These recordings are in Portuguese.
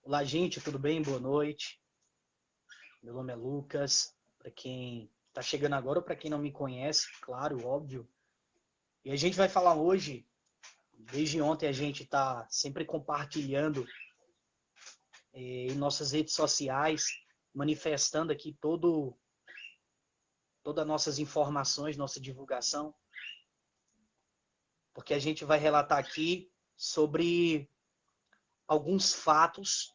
Olá, gente, tudo bem? Boa noite. Meu nome é Lucas. Para quem está chegando agora ou para quem não me conhece, claro, óbvio. E a gente vai falar hoje, desde ontem a gente está sempre compartilhando em nossas redes sociais, manifestando aqui todas as nossas informações, nossa divulgação, porque a gente vai relatar aqui sobre alguns fatos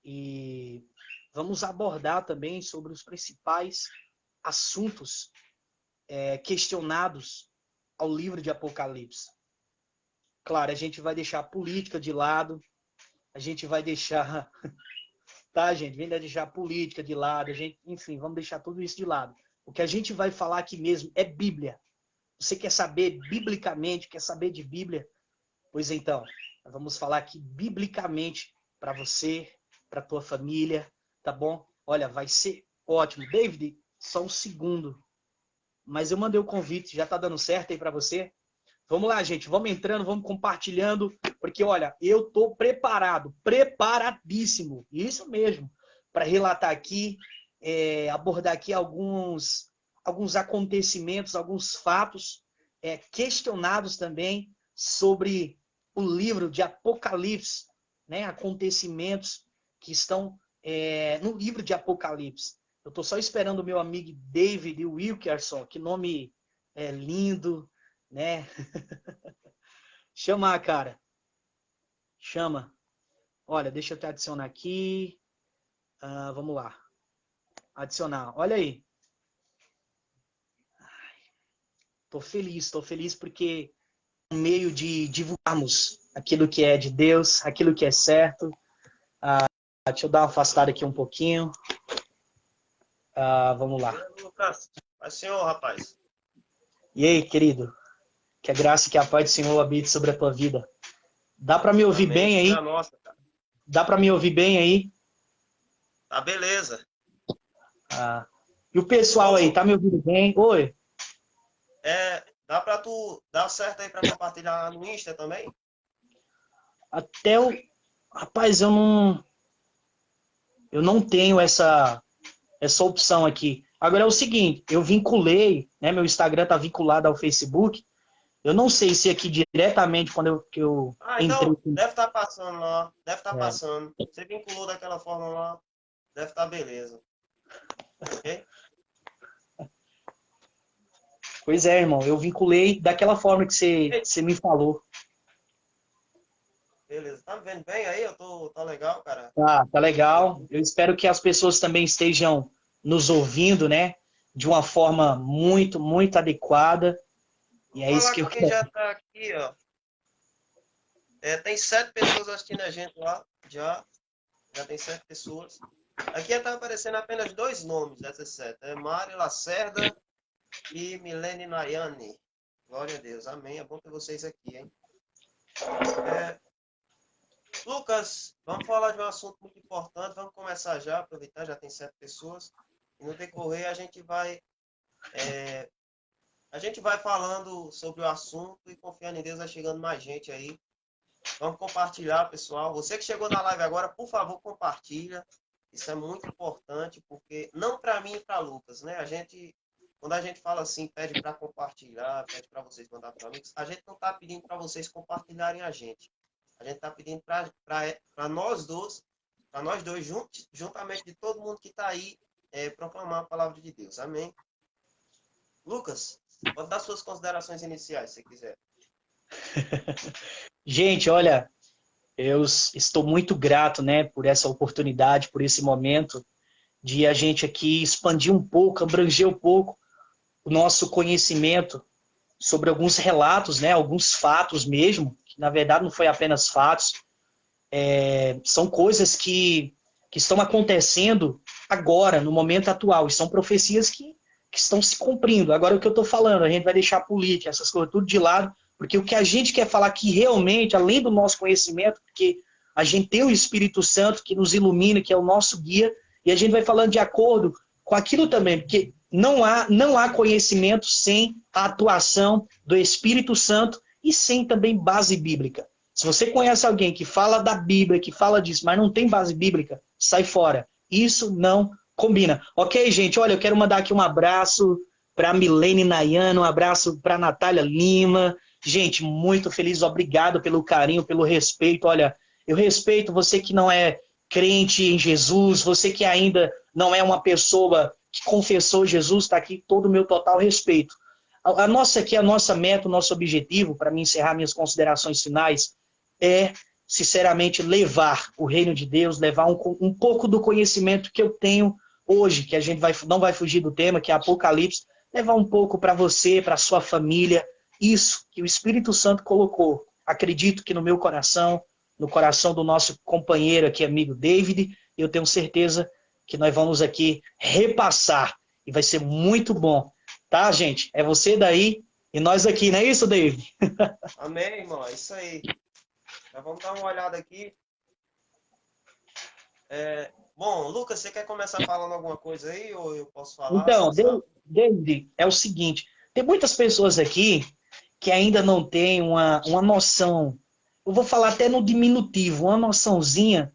e vamos abordar também sobre os principais assuntos questionados ao livro de Apocalipse. Claro, a gente vai deixar a política de lado, a gente vai deixar, tá, gente? Vem deixar a política de lado, enfim, vamos deixar tudo isso de lado. O que a gente vai falar aqui mesmo é Bíblia. Você quer saber biblicamente, quer saber de Bíblia? Pois então, nós vamos falar aqui biblicamente para você, para tua família, tá bom? Olha, vai ser ótimo. David, só um segundo. Mas eu mandei o convite, já tá dando certo aí para você? Vamos lá, gente, vamos entrando, vamos compartilhando, porque, olha, eu tô preparado, preparadíssimo, isso mesmo, para relatar aqui, abordar aqui alguns acontecimentos, alguns fatos questionados também sobre o livro de Apocalipse, né? Acontecimentos que estão no livro de Apocalipse. Eu estou só esperando o meu amigo David Wilkerson, que nome lindo, né? Chama, cara. Chama. Olha, deixa eu te adicionar aqui. Vamos lá. Adicionar. Olha aí. Tô feliz porque é um meio de divulgarmos aquilo que é de Deus, aquilo que é certo. Deixa eu dar uma afastada aqui um pouquinho. Vamos lá. Lucas, paz do Senhor, rapaz. E aí, querido? Que a graça e que a paz do Senhor habite sobre a tua vida. Dá para me ouvir Amém. bem aí? Nossa, cara. Dá para me ouvir bem aí? Tá beleza. E o pessoal aí, tá me ouvindo bem? Oi? Dá pra tu dar certo aí pra compartilhar no Insta também? Até o... Rapaz, eu não tenho essa opção aqui. Agora é o seguinte, eu vinculei, né, meu Instagram tá vinculado ao Facebook. Eu não sei se aqui diretamente quando eu entrei. Então, deve estar passando lá. Deve estar passando. Você vinculou daquela forma lá. Deve estar beleza. Ok? Pois é, irmão, eu vinculei daquela forma que você me falou. Beleza. Tá me vendo bem aí? Tá legal, cara. Tá legal. Eu espero que as pessoas também estejam nos ouvindo, né? De uma forma muito, muito adequada. E é Vou isso falar que eu com quem quero. já tá aqui, ó. Tem 7 pessoas assistindo a gente lá. Já tem 7 pessoas. Aqui tá aparecendo apenas 2 nomes dessas 7. É Mari Lacerda e Milene Nayane. Glória a Deus. Amém. É bom ter vocês aqui, hein? Lucas, vamos falar de um assunto muito importante. Vamos começar já, aproveitar, já tem 7 pessoas. E no decorrer a gente vai falando sobre o assunto e confiando em Deus vai chegando mais gente aí. Vamos compartilhar, pessoal. Você que chegou na live agora, por favor, compartilha. Isso é muito importante, porque não para mim e para Lucas, né? Quando a gente fala assim, pede para compartilhar, pede para vocês mandar para amigos, a gente não está pedindo para vocês compartilharem a gente. A gente está pedindo para nós dois, juntamente de todo mundo que está aí, proclamar a palavra de Deus. Amém? Lucas, pode dar suas considerações iniciais, se quiser. Gente, olha, eu estou muito grato, né, por essa oportunidade, por esse momento de a gente aqui expandir um pouco, abranger um pouco o nosso conhecimento sobre alguns relatos, né, alguns fatos mesmo, que na verdade não foi apenas fatos, são coisas que estão acontecendo agora, no momento atual, e são profecias que estão se cumprindo. Agora, o que eu estou falando, a gente vai deixar a política, essas coisas tudo de lado, porque o que a gente quer falar aqui realmente, além do nosso conhecimento, porque a gente tem o Espírito Santo que nos ilumina, que é o nosso guia, e a gente vai falando de acordo com aquilo também, porque não há conhecimento sem a atuação do Espírito Santo e sem também base bíblica. Se você conhece alguém que fala da Bíblia, que fala disso, mas não tem base bíblica, sai fora. Isso não combina. Ok, gente? Olha, eu quero mandar aqui um abraço para Milene Nayana, um abraço para Natália Lima. Gente, muito feliz, obrigado pelo carinho, pelo respeito. Olha, eu respeito você que não é crente em Jesus, você que ainda não é uma pessoa que confessou Jesus, está aqui todo o meu total respeito. A nossa meta, o nosso objetivo, para mim encerrar minhas considerações finais, é, sinceramente, levar o reino de Deus, levar um pouco do conhecimento que eu tenho hoje, que a gente não vai fugir do tema, que é Apocalipse, levar um pouco para você, para sua família, isso que o Espírito Santo colocou. Acredito que no meu coração, no coração do nosso companheiro aqui, amigo David, eu tenho certeza que nós vamos aqui repassar, e vai ser muito bom. Tá, gente? É você daí e nós aqui, não é isso, David? Amém, irmão. É isso aí. Já vamos dar uma olhada aqui. Bom, Lucas, você quer começar falando alguma coisa aí ou eu posso falar? Então, David, é o seguinte, tem muitas pessoas aqui que ainda não têm uma noção, eu vou falar até no diminutivo, uma noçãozinha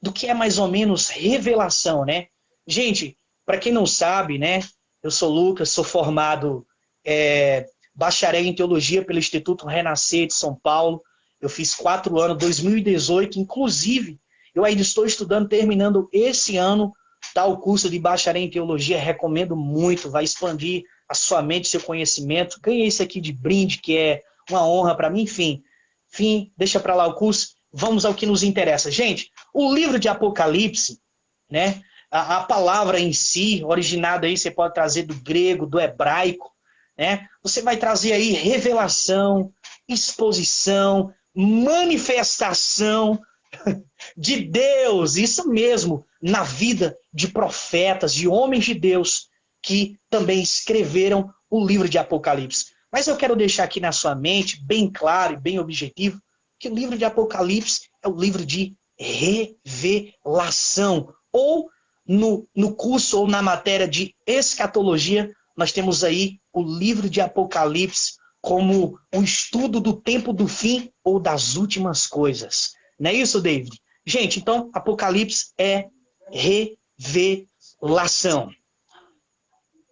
do que é mais ou menos revelação, né? Gente, para quem não sabe, né? Eu sou Lucas, sou formado bacharel em teologia pelo Instituto Renascer de São Paulo. Eu fiz 4 anos, 2018, inclusive, eu ainda estou estudando, terminando esse ano, tá, o curso de bacharel em teologia, recomendo muito, vai expandir a sua mente, seu conhecimento. Ganhei isso aqui de brinde, que é uma honra para mim, enfim, deixa para lá o curso. Vamos ao que nos interessa. Gente, o livro de Apocalipse, né? A palavra em si, originada aí, você pode trazer do grego, do hebraico, né? Você vai trazer aí revelação, exposição, manifestação de Deus, isso mesmo, na vida de profetas, de homens de Deus, que também escreveram o livro de Apocalipse. Mas eu quero deixar aqui na sua mente, bem claro e bem objetivo, que o livro de Apocalipse é o livro de revelação. Ou no curso ou na matéria de escatologia, nós temos aí o livro de Apocalipse como o estudo do tempo do fim ou das últimas coisas. Não é isso, David? Gente, então, Apocalipse é revelação.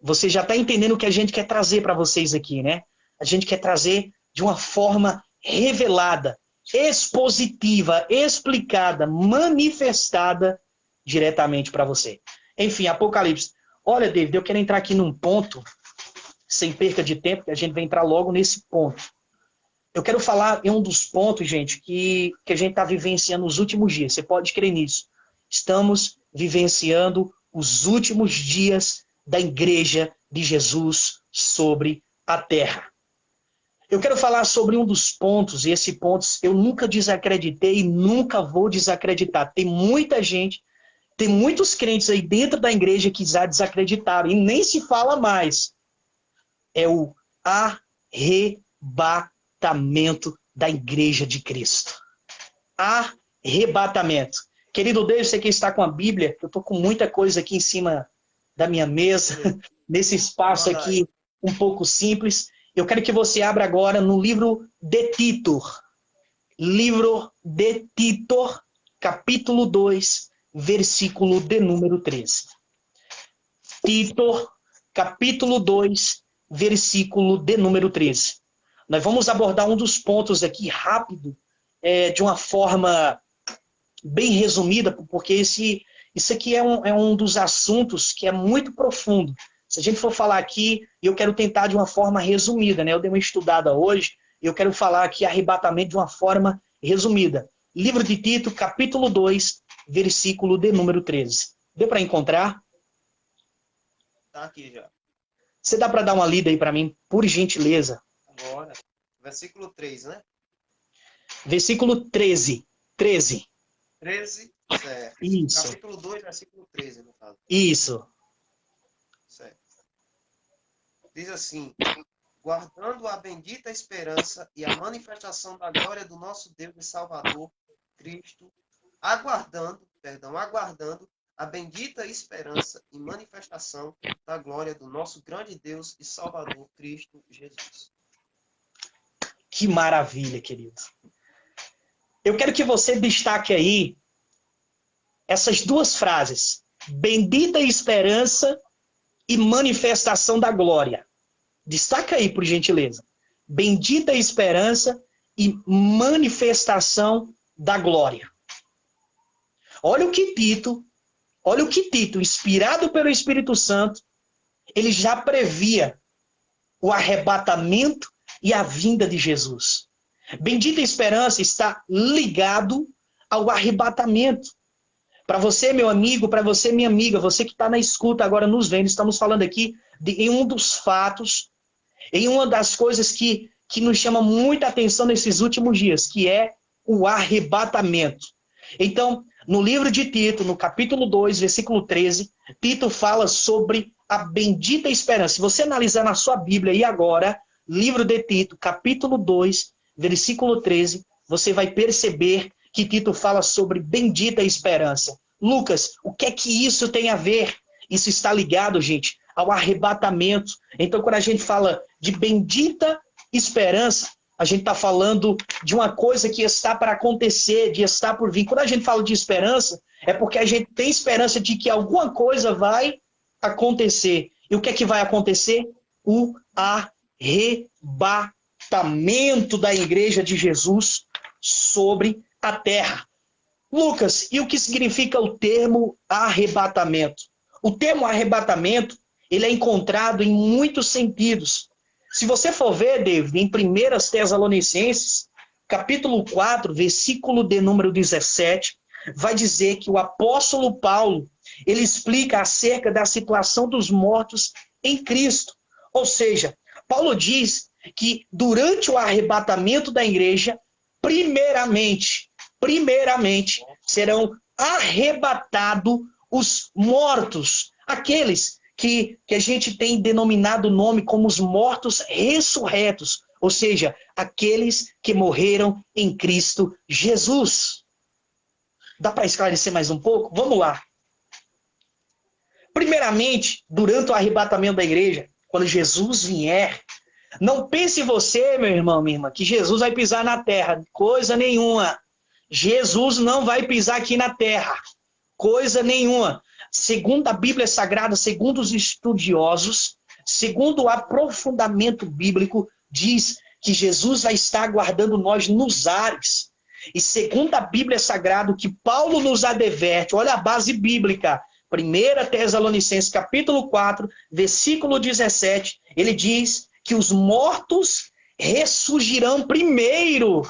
Você já está entendendo o que a gente quer trazer para vocês aqui, né? A gente quer trazer de uma forma revelada, expositiva, explicada, manifestada diretamente para você. Enfim, Apocalipse. Olha, David, eu quero entrar aqui num ponto, sem perca de tempo, que a gente vai entrar logo nesse ponto. Eu quero falar em um dos pontos, gente, que a gente está vivenciando nos últimos dias. Você pode crer nisso. Estamos vivenciando os últimos dias da Igreja de Jesus sobre a Terra. Eu quero falar sobre um dos pontos, e esse ponto eu nunca desacreditei e nunca vou desacreditar. Tem muita gente, tem muitos crentes aí dentro da igreja que já desacreditaram, e nem se fala mais. É o arrebatamento da Igreja de Cristo. Arrebatamento. Querido Deus, você que está com a Bíblia, eu estou com muita coisa aqui em cima da minha mesa, nesse espaço aqui um pouco simples. Eu quero que você abra agora no livro de Tito. Livro de Tito, capítulo 2, versículo de número 13. Tito, capítulo 2, versículo de número 13. Nós vamos abordar um dos pontos aqui rápido, de uma forma bem resumida, porque isso aqui é um dos assuntos que é muito profundo. Se a gente for falar aqui, eu quero tentar de uma forma resumida, né? Eu dei uma estudada hoje, e eu quero falar aqui arrebatamento de uma forma resumida. Livro de Tito, capítulo 2, versículo de número 13. Deu para encontrar? Tá aqui já. Você dá para dar uma lida aí para mim, por gentileza? Agora, versículo 3, né? Versículo 13. 13. 13, certo. Isso. Capítulo 2, versículo 13, no caso. Isso. Certo. Diz assim: guardando a bendita esperança e a manifestação da glória do nosso Deus e Salvador, Cristo, aguardando a bendita esperança e manifestação da glória do nosso grande Deus e Salvador, Cristo Jesus. Que maravilha, querido. Eu quero que você destaque aí essas duas frases. Bendita esperança e manifestação da glória. Destaca aí, por gentileza. Bendita esperança e manifestação da glória. Olha o que Tito, inspirado pelo Espírito Santo, ele já previa o arrebatamento e a vinda de Jesus. Bendita esperança está ligado ao arrebatamento. Para você, meu amigo, para você, minha amiga, você que está na escuta agora nos vendo, estamos falando aqui em um dos fatos, em uma das coisas que nos chama muita atenção nesses últimos dias, que é o arrebatamento. Então, no livro de Tito, no capítulo 2, versículo 13, Tito fala sobre a bendita esperança. Se você analisar na sua Bíblia e agora, livro de Tito, capítulo 2, versículo 13, você vai perceber que Tito fala sobre bendita esperança. Lucas, o que é que isso tem a ver? Isso está ligado, gente, ao arrebatamento. Então, quando a gente fala de bendita esperança, a gente está falando de uma coisa que está para acontecer, de estar por vir. Quando a gente fala de esperança, é porque a gente tem esperança de que alguma coisa vai acontecer. E o que é que vai acontecer? O arrebatamento da igreja de Jesus sobre a terra. Lucas, e o que significa o termo arrebatamento? O termo arrebatamento, ele é encontrado em muitos sentidos. Se você for ver, David, em 1 Tessalonicenses, capítulo 4, versículo de número 17, vai dizer que o apóstolo Paulo, ele explica acerca da situação dos mortos em Cristo. Ou seja, Paulo diz que durante o arrebatamento da igreja, primeiramente, serão arrebatados os mortos, aqueles que a gente tem denominado o nome como os mortos ressurretos, ou seja, aqueles que morreram em Cristo Jesus. Dá para esclarecer mais um pouco? Vamos lá. Primeiramente, durante o arrebatamento da igreja, quando Jesus vier, não pense você, meu irmão, minha irmã, que Jesus vai pisar na terra. Coisa nenhuma. Jesus não vai pisar aqui na terra. Coisa nenhuma. Segundo a Bíblia Sagrada, segundo os estudiosos, segundo o aprofundamento bíblico, diz que Jesus vai estar aguardando nós nos ares. E segundo a Bíblia Sagrada, o que Paulo nos adverte, olha a base bíblica, 1 Tessalonicenses capítulo 4, versículo 17, ele diz que os mortos ressurgirão primeiro.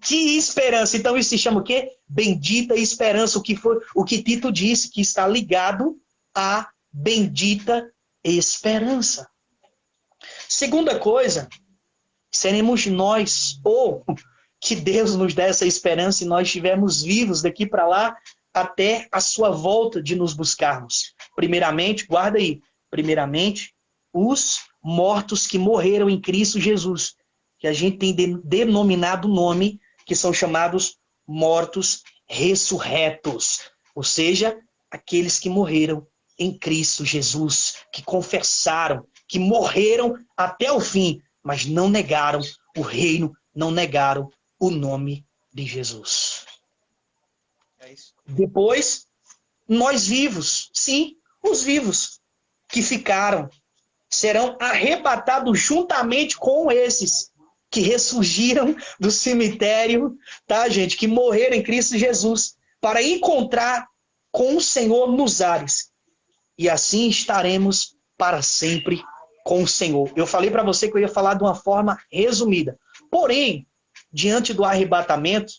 Que esperança! Então isso se chama o quê? Bendita esperança, o que Tito disse, que está ligado à bendita esperança. Segunda coisa, seremos nós, ou que Deus nos dê essa esperança e nós estivermos vivos daqui para lá até a sua volta de nos buscarmos. Primeiramente, guarda aí, primeiramente, os mortos que morreram em Cristo Jesus, que a gente tem denominado o nome, que são chamados mortos ressurretos, ou seja, aqueles que morreram em Cristo Jesus, que confessaram, que morreram até o fim, mas não negaram o reino, não negaram o nome de Jesus. É isso. Depois, nós vivos, sim, os vivos que ficaram, serão arrebatados juntamente com esses que ressurgiram do cemitério, tá, gente? Que morreram em Cristo Jesus, para encontrar com o Senhor nos ares. E assim estaremos para sempre com o Senhor. Eu falei para você que eu ia falar de uma forma resumida. Porém, diante do arrebatamento,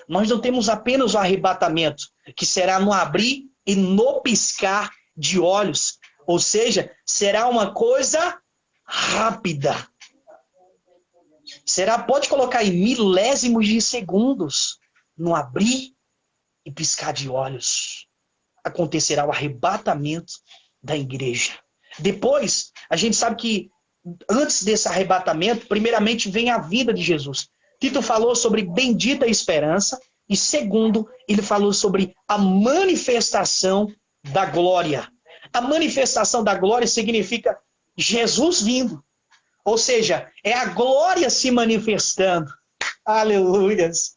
nós não temos apenas o arrebatamento, que será no abrir e no piscar de olhos. Ou seja, será uma coisa rápida. Pode colocar em milésimos de segundos, no abrir e piscar de olhos. Acontecerá o arrebatamento da igreja. Depois, a gente sabe que antes desse arrebatamento, primeiramente vem a vida de Jesus. Tito falou sobre bendita esperança e segundo, ele falou sobre a manifestação da glória. A manifestação da glória significa Jesus vindo. Ou seja, é a glória se manifestando. Aleluias.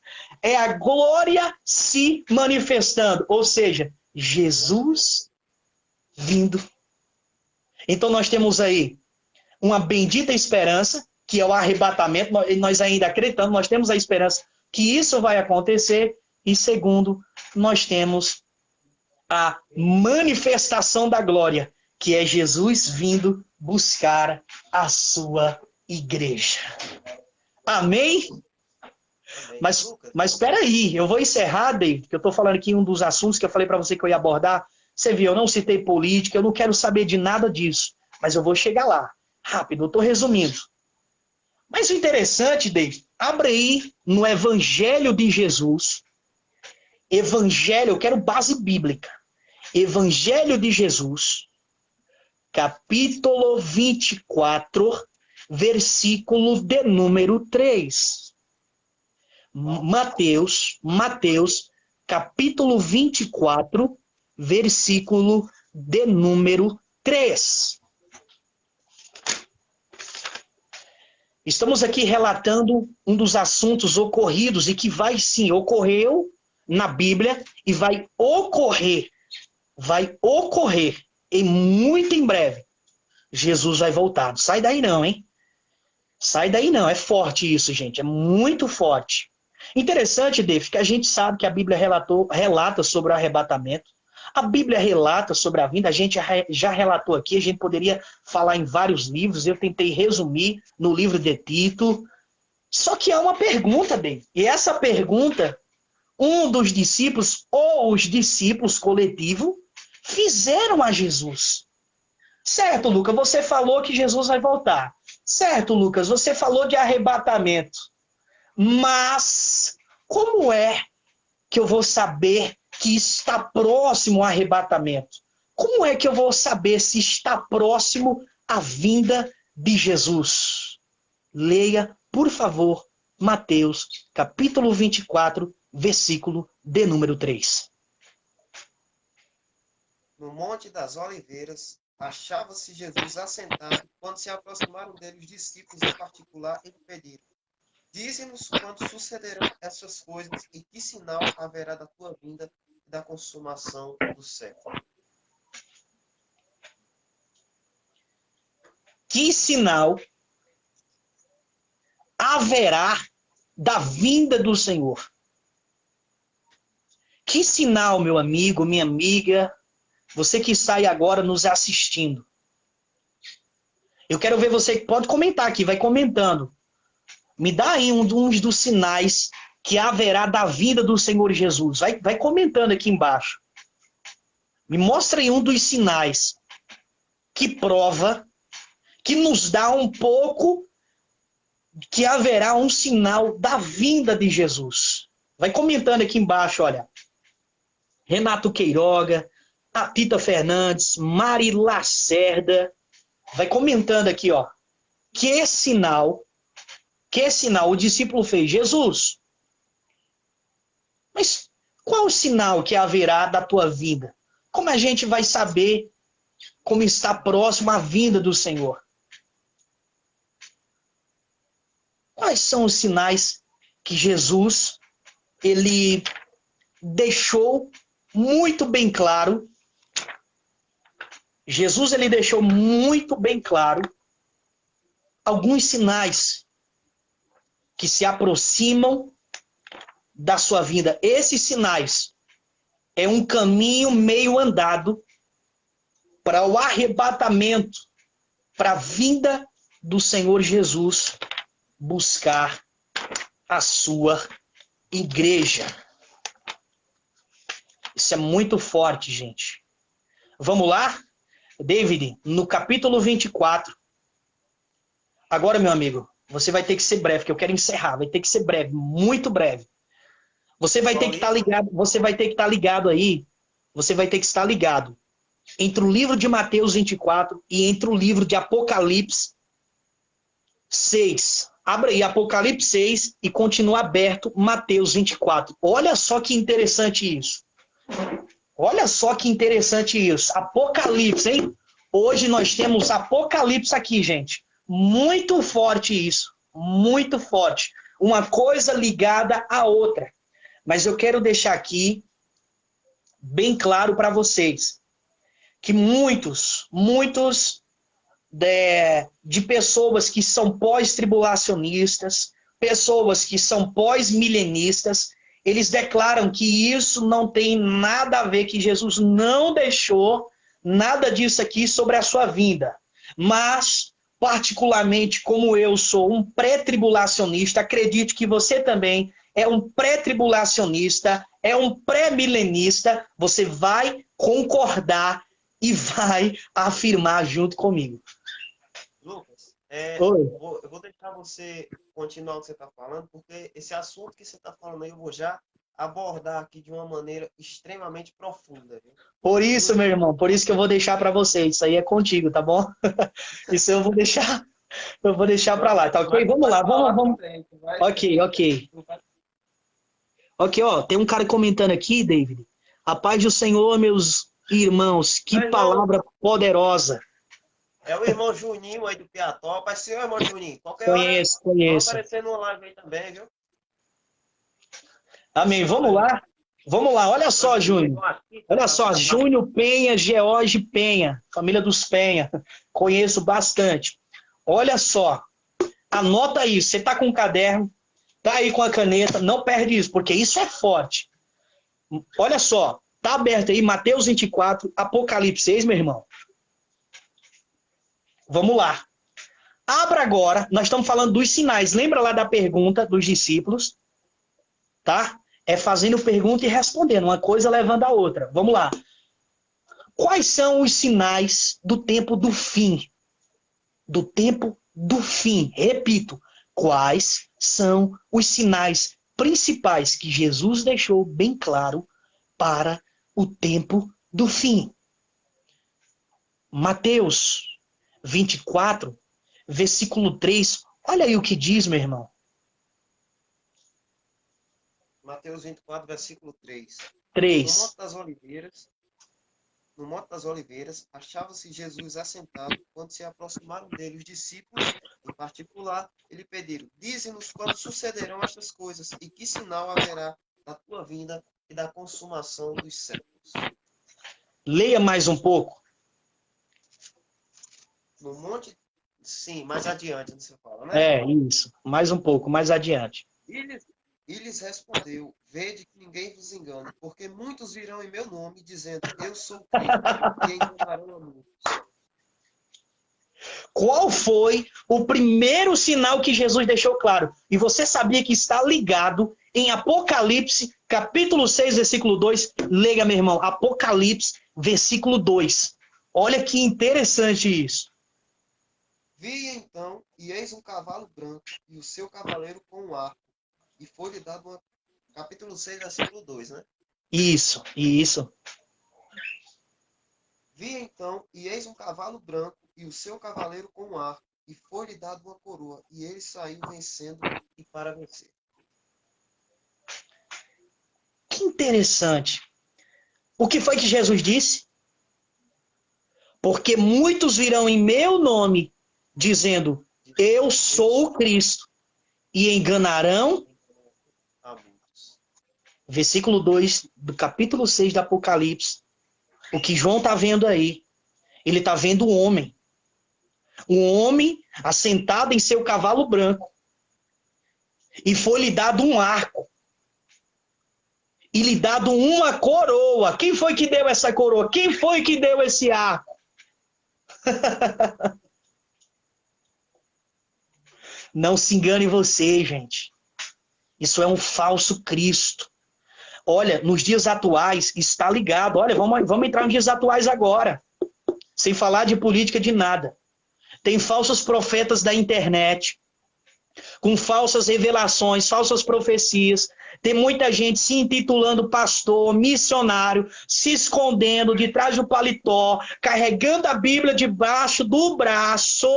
é a glória se manifestando, ou seja, Jesus vindo. Então nós temos aí uma bendita esperança, que é o arrebatamento, nós ainda acreditamos, nós temos a esperança que isso vai acontecer, e segundo, nós temos a manifestação da glória, que é Jesus vindo buscar a sua igreja. Amém? Mas espera aí, eu vou encerrar, David, que eu estou falando aqui um dos assuntos que eu falei para você que eu ia abordar. Você viu, eu não citei política, eu não quero saber de nada disso, mas eu vou chegar lá. Rápido, eu estou resumindo. Mas o interessante, David, abre aí no Evangelho de Jesus. Evangelho, eu quero base bíblica. Evangelho de Jesus, capítulo 24, versículo de número 3. Mateus, capítulo 24, versículo de número 3. Estamos aqui relatando um dos assuntos ocorridos e que vai sim, ocorreu na Bíblia e vai ocorrer e muito em breve. Jesus vai voltar. Não sai daí não, hein? Sai daí não, é forte isso, gente, é muito forte. Interessante, David, que a gente sabe que a Bíblia relata sobre o arrebatamento. A Bíblia relata sobre a vinda, a gente já relatou aqui, a gente poderia falar em vários livros, eu tentei resumir no livro de Tito. Só que há uma pergunta, David, e essa pergunta, um dos discípulos, ou os discípulos coletivos, fizeram a Jesus. Certo, Lucas, você falou que Jesus vai voltar. Certo, Lucas, você falou de arrebatamento. Mas como é que eu vou saber que está próximo o arrebatamento? Como é que eu vou saber se está próximo a vinda de Jesus? Leia, por favor, Mateus, capítulo 24, versículo de número 3. No Monte das Oliveiras, achava-se Jesus assentado. Quando se aproximaram dele os discípulos em particular, ele pediram: dize-nos quando sucederão essas coisas e que sinal haverá da tua vinda e da consumação do século. Que sinal haverá da vinda do Senhor? Que sinal, meu amigo, minha amiga, você que está aí agora nos assistindo? Eu quero ver você, pode comentar aqui, vai comentando. Me dá aí uns dos sinais que haverá da vinda do Senhor Jesus. Vai comentando aqui embaixo. Me mostra aí um dos sinais que prova, que nos dá um pouco que haverá um sinal da vinda de Jesus. Vai comentando aqui embaixo, olha. Renato Queiroga, a Tita Fernandes, Mari Lacerda. Vai comentando aqui, ó. Que sinal o discípulo fez? Jesus. Mas qual o sinal que haverá da tua vinda? Como a gente vai saber como está próximo a vinda do Senhor? Quais são os sinais que Jesus ele deixou muito bem claro? Jesus ele deixou muito bem claro alguns sinais que se aproximam da sua vinda. Esses sinais é um caminho meio andado para o arrebatamento, para a vinda do Senhor Jesus buscar a sua igreja. Isso é muito forte, gente. Vamos lá? David, no capítulo 24. Agora, meu amigo, você vai ter que ser breve, porque eu quero encerrar. Vai ter que ser breve, muito breve. Você vai ter que estar ligado, você vai ter que estar ligado aí. Você vai ter que estar ligado entre o livro de Mateus 24 e entre o livro de Apocalipse 6. Abra aí Apocalipse 6 e continua aberto Mateus 24. Olha só que interessante isso. Olha só que interessante isso. Apocalipse, hein? Hoje nós temos Apocalipse aqui, gente. Muito forte isso. Muito forte. Uma coisa ligada à outra. Mas eu quero deixar aqui bem claro para vocês que muitos de pessoas que são pós-tribulacionistas, pessoas que são pós-milenistas, eles declaram que isso não tem nada a ver, que Jesus não deixou nada disso aqui sobre a sua vinda. Mas, particularmente, como eu sou um pré-tribulacionista, acredito que você também é um pré-tribulacionista, é um pré-milenista, você vai concordar e vai afirmar junto comigo. Lucas, Oi. eu vou deixar você continuar o que você está falando, porque esse assunto que você está falando aí, eu vou já abordar aqui de uma maneira extremamente profunda. Viu? Por isso, meu irmão, por isso que eu vou deixar para você. Isso aí é contigo, tá bom? Isso eu vou deixar para lá, tá ok? Vamos lá, vamos. Ok. Ok, ó, tem um cara comentando aqui, David. A paz do Senhor, meus irmãos, que palavra poderosa. É o irmão Juninho aí do Piató. Vai ser o irmão Juninho. Qualquer hora Conheço. vai aparecer no live aí também, viu? Amém. Vamos lá. Olha só, Júnior. Olha só, Júnior Penha, George Penha, família dos Penha. Conheço bastante. Olha só. Anota isso. Você tá com um caderno, tá aí com a caneta, não perde isso, porque isso é forte. Olha só. Tá aberto aí, Mateus 24, Apocalipse 6, meu irmão. Vamos lá. Abra agora, nós estamos falando dos sinais. Lembra lá da pergunta dos discípulos? Tá? É fazendo pergunta e respondendo, uma coisa levando a outra. Vamos lá. Quais são os sinais do tempo do fim? Do tempo do fim. Repito, quais são os sinais principais que Jesus deixou bem claro para o tempo do fim? Mateus 24, versículo 3. Olha aí o que diz, meu irmão. Mateus 24, versículo 3. 3. No Monte das Oliveiras, achava-se Jesus assentado. Quando se aproximaram dele os discípulos, em particular, ele pediram: dize-nos quando sucederão estas coisas e que sinal haverá da tua vinda e da consumação dos séculos. Leia mais um pouco. No monte, sim, mais adiante você fala, né? É, isso. Mais um pouco, mais adiante. E lhes respondeu: vede que ninguém vos engane, porque muitos virão em meu nome, dizendo: eu sou Cristo, e enganarão a muitos. Qual foi o primeiro sinal que Jesus deixou claro? E você sabia que está ligado em Apocalipse, capítulo 6, versículo 2? Leia, meu irmão, Apocalipse, versículo 2. Olha que interessante isso. Vi então, e eis um cavalo branco, e o seu cavaleiro com um arco, e foi-lhe dado uma... Capítulo 6, versículo 2, né? Isso. Vi então, e eis um cavalo branco, e o seu cavaleiro com um arco, e foi-lhe dado uma coroa, e ele saiu vencendo e para vencer. Que interessante. O que foi que Jesus disse? Porque muitos virão em meu nome, dizendo, eu sou o Cristo, e enganarão. Versículo 2 do capítulo 6 do Apocalipse. O que João está vendo aí? Ele está vendo um homem. Um homem assentado em seu cavalo branco. E foi-lhe dado um arco. E lhe dado uma coroa. Quem foi que deu essa coroa? Quem foi que deu esse arco? Não se engane você, gente. Isso é um falso Cristo. Olha, nos dias atuais está ligado. Olha, vamos entrar nos dias atuais agora. Sem falar de política de nada. Tem falsos profetas da internet, com falsas revelações, falsas profecias. Tem muita gente se intitulando pastor, missionário, se escondendo de trás do paletó, carregando a Bíblia debaixo do braço.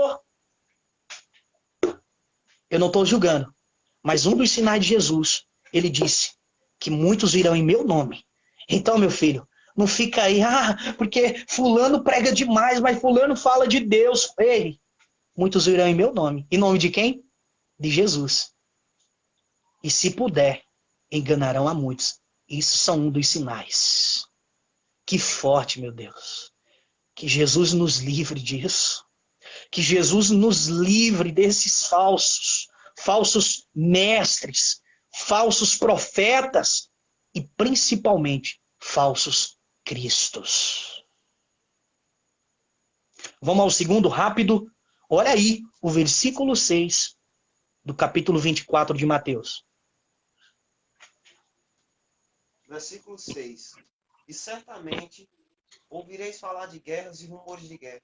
Eu não estou julgando, mas um dos sinais de Jesus, ele disse que muitos virão em meu nome. Então, meu filho, não fica aí, porque fulano prega demais, mas fulano fala de Deus. Ei, muitos virão em meu nome. Em nome de quem? De Jesus. E se puder, enganarão a muitos. Isso são um dos sinais. Que forte, meu Deus. Que Jesus nos livre disso. Que Jesus nos livre desses falsos mestres, falsos profetas e principalmente falsos cristos. Vamos ao segundo rápido. Olha aí o versículo 6 do capítulo 24 de Mateus. Versículo 6. E certamente ouvireis falar de guerras e rumores de guerra.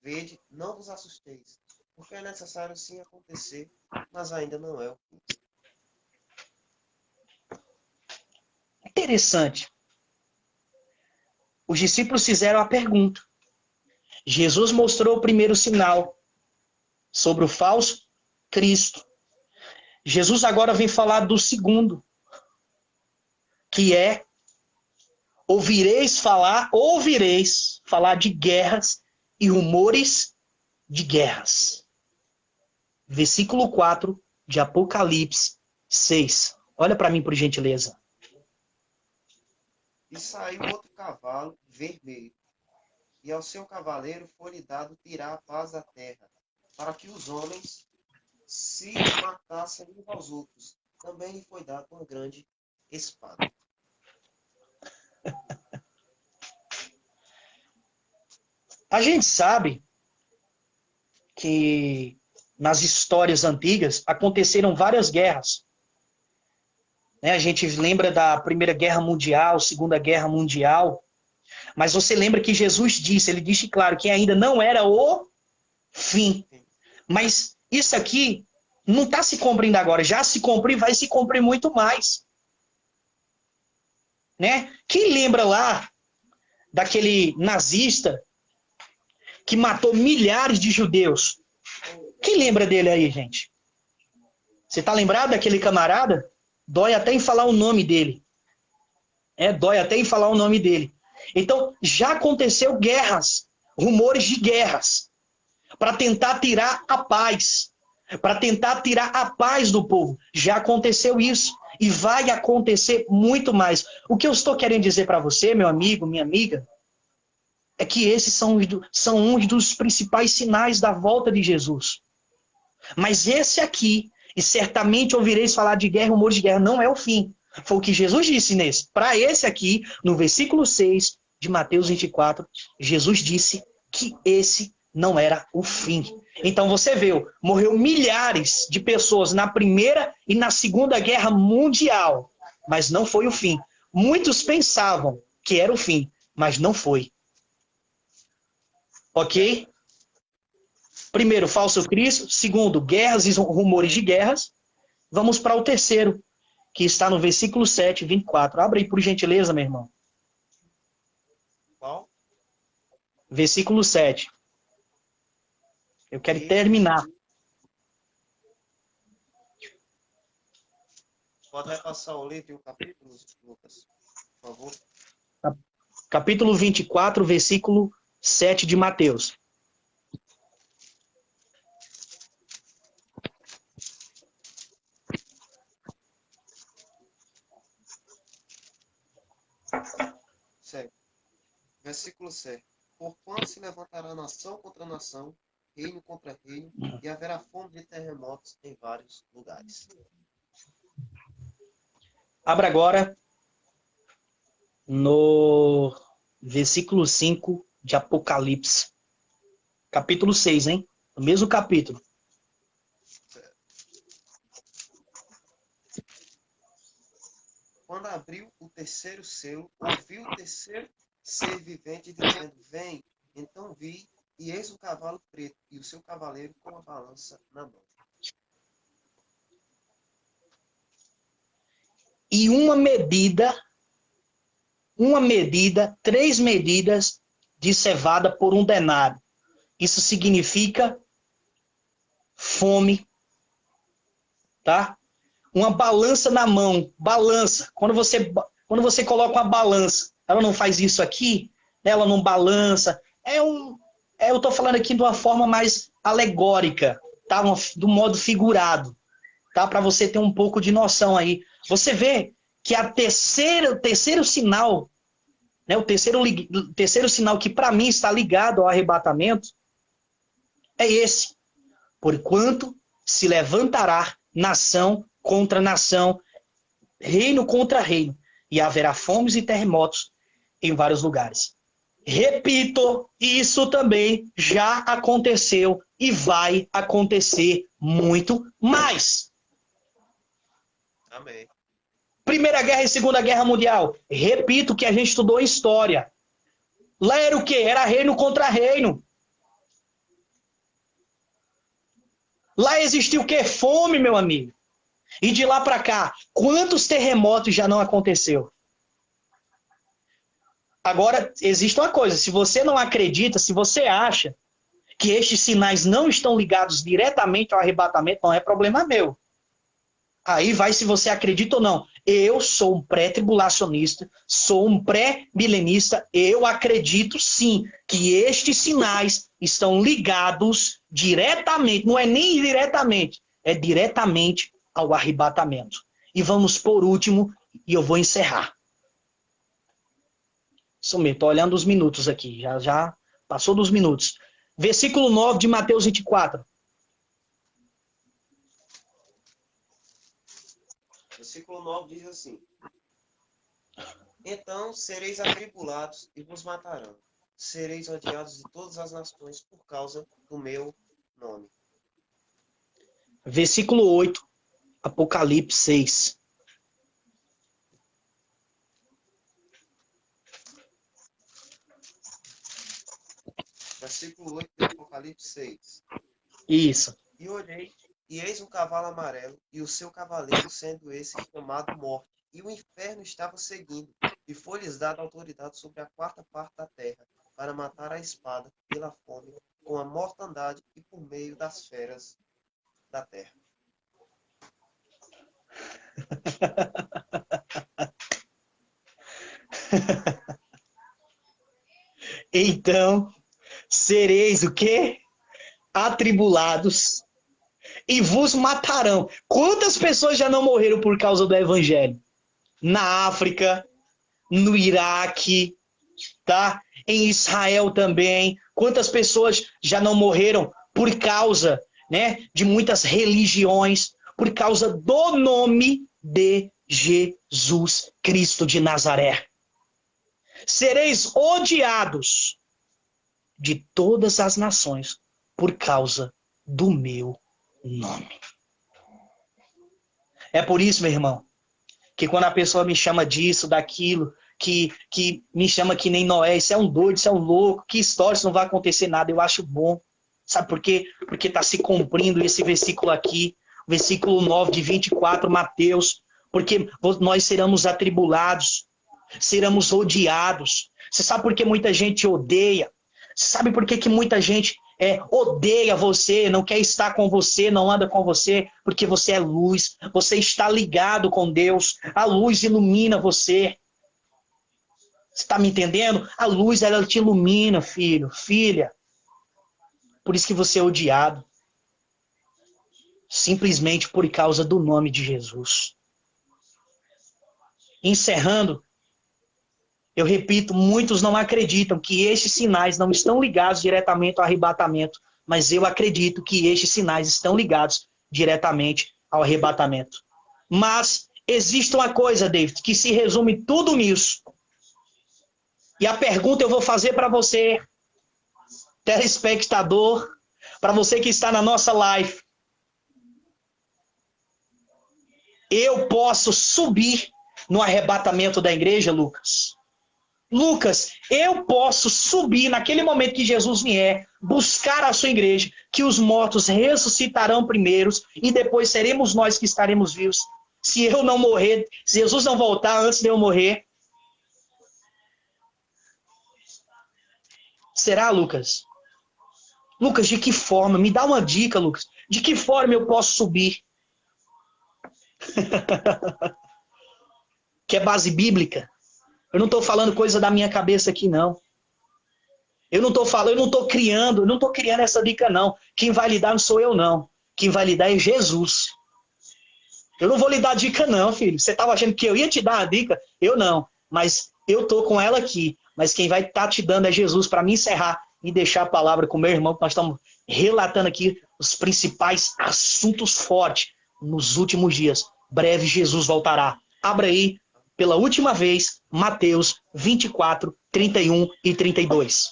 Vede, não vos assusteis, porque é necessário sim acontecer, mas ainda não é o fim. Interessante. Os discípulos fizeram a pergunta. Jesus mostrou o primeiro sinal sobre o falso Cristo. Jesus agora vem falar do segundo, que é ouvireis falar de guerras e rumores de guerras. Versículo 4 de Apocalipse 6. Olha para mim, por gentileza. E saiu outro cavalo vermelho, e ao seu cavaleiro foi-lhe dado tirar a paz da terra, para que os homens se matassem uns aos outros. Também lhe foi dado uma grande espada. A gente sabe que nas histórias antigas aconteceram várias guerras. A gente lembra da Primeira Guerra Mundial, Segunda Guerra Mundial. Mas você lembra que Jesus disse, ele disse claro, que ainda não era o fim. Mas isso aqui não está se cumprindo agora. Já se cumpriu, vai se cumprir muito mais. Né? Quem lembra lá daquele nazista que matou milhares de judeus? Quem lembra dele aí, gente? Você está lembrado daquele camarada? Dói até em falar o nome dele. Dói até em falar o nome dele. Então, já aconteceu guerras, rumores de guerras, para tentar tirar a paz, para tentar tirar a paz do povo. Já aconteceu isso e vai acontecer muito mais. O que eu estou querendo dizer para você, meu amigo, minha amiga, é que esses são uns dos principais sinais da volta de Jesus. Mas esse aqui, e certamente ouvireis falar de guerra, rumores de guerra, não é o fim. Foi o que Jesus disse nesse. Para esse aqui, no versículo 6 de Mateus 24, Jesus disse que esse não era o fim. Então você viu, morreu milhares de pessoas na Primeira e na Segunda Guerra Mundial, mas não foi o fim. Muitos pensavam que era o fim, mas não foi. Ok? Primeiro, falso Cristo. Segundo, guerras e rumores de guerras. Vamos para o terceiro, que está no versículo 7, 24. Abre aí, por gentileza, meu irmão. Qual? Versículo 7. Eu quero terminar. Pode repassar o livro e o capítulo, Lucas, por favor. Capítulo 24, versículo 7 de Mateus. Certo. Versículo 7. Porquanto se levantará nação contra nação, reino contra reino, e haverá fome de terremotos em vários lugares. Abra agora no versículo 5 de Apocalipse. Capítulo 6, hein? O mesmo capítulo. Certo. Quando abriu o terceiro selo, ouvi o terceiro ser vivente dizendo, vem. Então vi, e eis um cavalo preto, e o seu cavaleiro com a balança na mão. E três medidas de cevada por um denário. Isso significa fome, tá? Uma balança na mão, balança. Quando você coloca uma balança, ela não faz isso aqui, ela não balança. Eu estou falando aqui de uma forma mais alegórica, tá? Do modo figurado, tá? Para você ter um pouco de noção aí Você vê que o terceiro sinal, né, o terceiro sinal que para mim está ligado ao arrebatamento, é esse. Porquanto se levantará nação contra nação, reino contra reino, e haverá fomes e terremotos em vários lugares. Repito, isso também já aconteceu e vai acontecer muito mais. Amém. Primeira Guerra e Segunda Guerra Mundial. Repito que a gente estudou em história. Lá era o quê? Era reino contra reino. Lá existiu o quê? Fome, meu amigo. E de lá para cá, quantos terremotos já não aconteceu? Agora, existe uma coisa, se você não acredita, se você acha que estes sinais não estão ligados diretamente ao arrebatamento, não é problema meu. Aí vai se você acredita ou não. Eu sou um pré-tribulacionista, sou um pré-milenista, eu acredito sim que estes sinais estão ligados diretamente, não é nem diretamente, é diretamente ao arrebatamento. E vamos por último, e eu vou encerrar. Isso mesmo, estou olhando os minutos aqui, já passou dos minutos. Versículo 9 de Mateus 24. Versículo 9 diz assim: Então sereis atribulados e vos matarão. Sereis odiados de todas as nações por causa do meu nome. Versículo 8, Apocalipse 6. Versículo 8 de Apocalipse 6. Isso. E olhei, e eis um cavalo amarelo, e o seu cavaleiro sendo esse chamado Morte. E o inferno estava seguindo, e foi-lhes dada autoridade sobre a quarta parte da terra, para matar a espada, pela fome, com a mortandade e por meio das feras da terra. Então, sereis o quê? Atribulados e vos matarão. Quantas pessoas já não morreram por causa do evangelho? Na África, no Iraque, tá? Em Israel também. Quantas pessoas já não morreram por causa, né, de muitas religiões, por causa do nome de Jesus Cristo de Nazaré. Sereis odiados de todas as nações por causa do meu nome. É por isso, meu irmão, que quando a pessoa me chama disso, daquilo, que me chama que nem Noé, isso é um doido, isso é um louco, que história, isso não vai acontecer nada, eu acho bom. Sabe por quê? Porque está se cumprindo esse versículo aqui, versículo 9 de 24, Mateus, porque nós seremos atribulados, seremos odiados. Você sabe por que muita gente odeia? Você sabe por que muita gente odeia você, não quer estar com você, não anda com você? Porque você é luz, você está ligado com Deus, a luz ilumina você. Você está me entendendo? A luz, ela te ilumina, filho, filha. Por isso que você é odiado. Simplesmente por causa do nome de Jesus. Encerrando, eu repito, muitos não acreditam que estes sinais não estão ligados diretamente ao arrebatamento, mas eu acredito que estes sinais estão ligados diretamente ao arrebatamento. Mas existe uma coisa, David, que se resume tudo nisso. E a pergunta eu vou fazer para você, telespectador, para você que está na nossa live. Eu posso subir no arrebatamento da igreja, Lucas? Lucas, eu posso subir naquele momento que Jesus vier, buscar a sua igreja, que os mortos ressuscitarão primeiros e depois seremos nós que estaremos vivos. Se eu não morrer, se Jesus não voltar antes de eu morrer. Será, Lucas? Lucas, de que forma? Me dá uma dica, Lucas. De que forma eu posso subir? Que é base bíblica. Eu não estou falando coisa da minha cabeça aqui, não. Eu não estou criando essa dica, não. Quem vai lhe dar não sou eu, não. Quem vai lhe dar é Jesus. Eu não vou lhe dar dica não, filho. Você estava achando que eu ia te dar a dica? Eu não. Mas eu tô com ela aqui. Mas quem vai estar te dando é Jesus para me encerrar e deixar a palavra com o meu irmão, que nós estamos relatando aqui os principais assuntos fortes nos últimos dias. Breve Jesus voltará. Abra aí, pela última vez, Mateus 24, 31 e 32.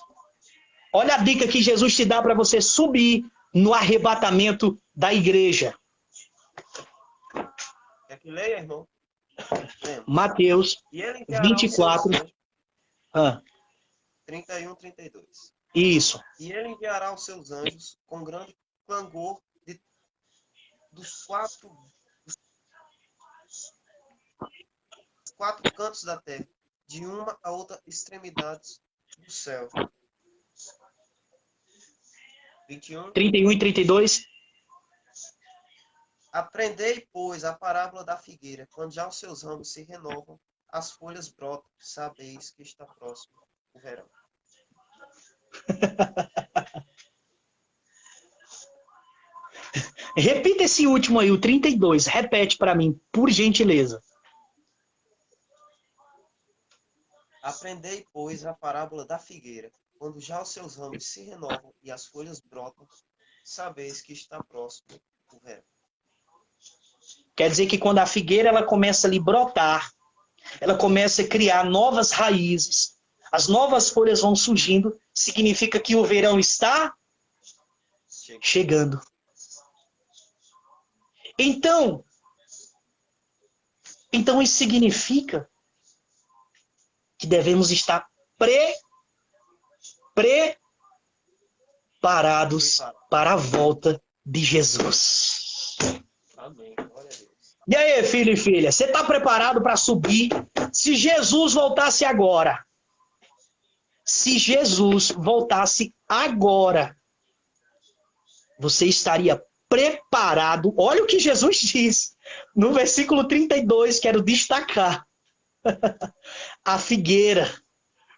Olha a dica que Jesus te dá para você subir no arrebatamento da igreja. Quer que leia, irmão? Mateus E ele enviará os seus 24. anjos. Ah, 31, 32. isso. E ele enviará os seus anjos com grande clangor dos quatro cantos da terra, de uma a outra extremidade do céu. 21. 31 e 32. Aprendei, pois, a parábola da figueira. Quando já os seus ramos se renovam, as folhas brotam, sabeis que está próximo o verão. Repita esse último aí, o 32. Repete para mim, por gentileza. Aprendei, pois, a parábola da figueira. Quando já os seus ramos se renovam e as folhas brotam, sabeis que está próximo o verão. Quer dizer que quando a figueira ela começa a lhe brotar, ela começa a criar novas raízes, as novas folhas vão surgindo, significa que o verão está chegando. Então isso significa que devemos estar preparados para a volta de Jesus. Amém. Glória a Deus. E aí, filho e filha, você está preparado para subir? Se Jesus voltasse agora, você estaria preparado? Olha o que Jesus diz no versículo 32, quero destacar. A figueira,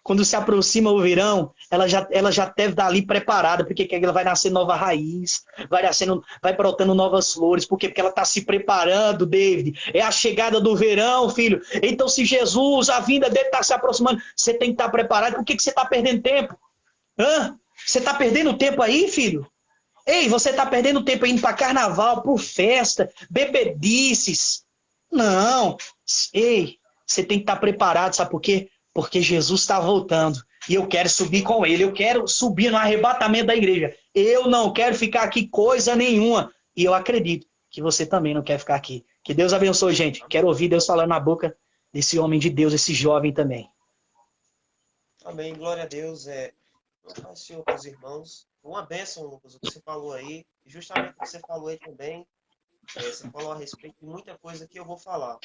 quando se aproxima o verão, ela já deve estar ali preparada, porque ela vai nascer nova raiz, vai brotando novas flores, porque ela está se preparando, David. É a chegada do verão, filho. Então, se Jesus, a vinda dele está se aproximando, você tem que estar preparado. Por que você está perdendo tempo? Você está perdendo tempo aí, filho? Ei, você está perdendo tempo indo para carnaval, por festa, bebedices. Não. Ei, você tem que estar preparado, sabe por quê? Porque Jesus está voltando. E eu quero subir com ele. Eu quero subir no arrebatamento da igreja. Eu não quero ficar aqui coisa nenhuma. E eu acredito que você também não quer ficar aqui. Que Deus abençoe, gente. Quero ouvir Deus falando na boca desse homem de Deus, esse jovem também. Amém. Glória a Deus. Paz, Senhor, para os irmãos. Uma bênção, Lucas, o que você falou aí. Justamente o que você falou aí também. Você falou a respeito de muita coisa que eu vou falar.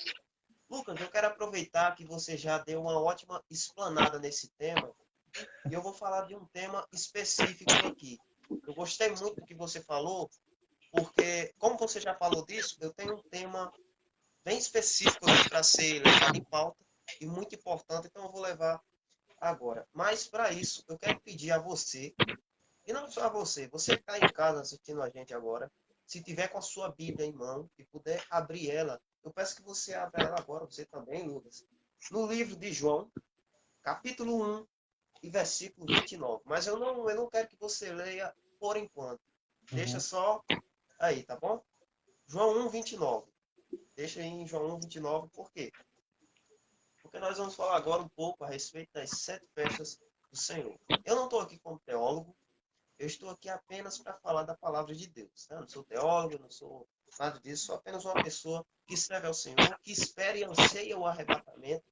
Lucas, eu quero aproveitar que você já deu uma ótima explanada nesse tema. E eu vou falar de um tema específico aqui. Eu gostei muito do que você falou, porque, como você já falou disso, eu tenho um tema bem específico aqui para ser levado em pauta e muito importante, então eu vou levar agora. Mas, para isso, eu quero pedir a você, e não só a você, você que está em casa assistindo a gente agora, se tiver com a sua Bíblia em mão e puder abrir ela, eu peço que você abra ela agora, você também, Lucas, no livro de João, capítulo 1, e versículo 29. Mas eu não quero que você leia por enquanto. Deixa só aí, tá bom? João 1, 29. Deixa aí em João 1, 29. Por quê? Porque nós vamos falar agora um pouco a respeito das 7 festas do Senhor. Eu não estou aqui como teólogo. Eu estou aqui apenas para falar da palavra de Deus. Tá? Eu não sou teólogo, eu não sou nada disso. Sou apenas uma pessoa que serve ao Senhor, que espera e anseia o arrebatamento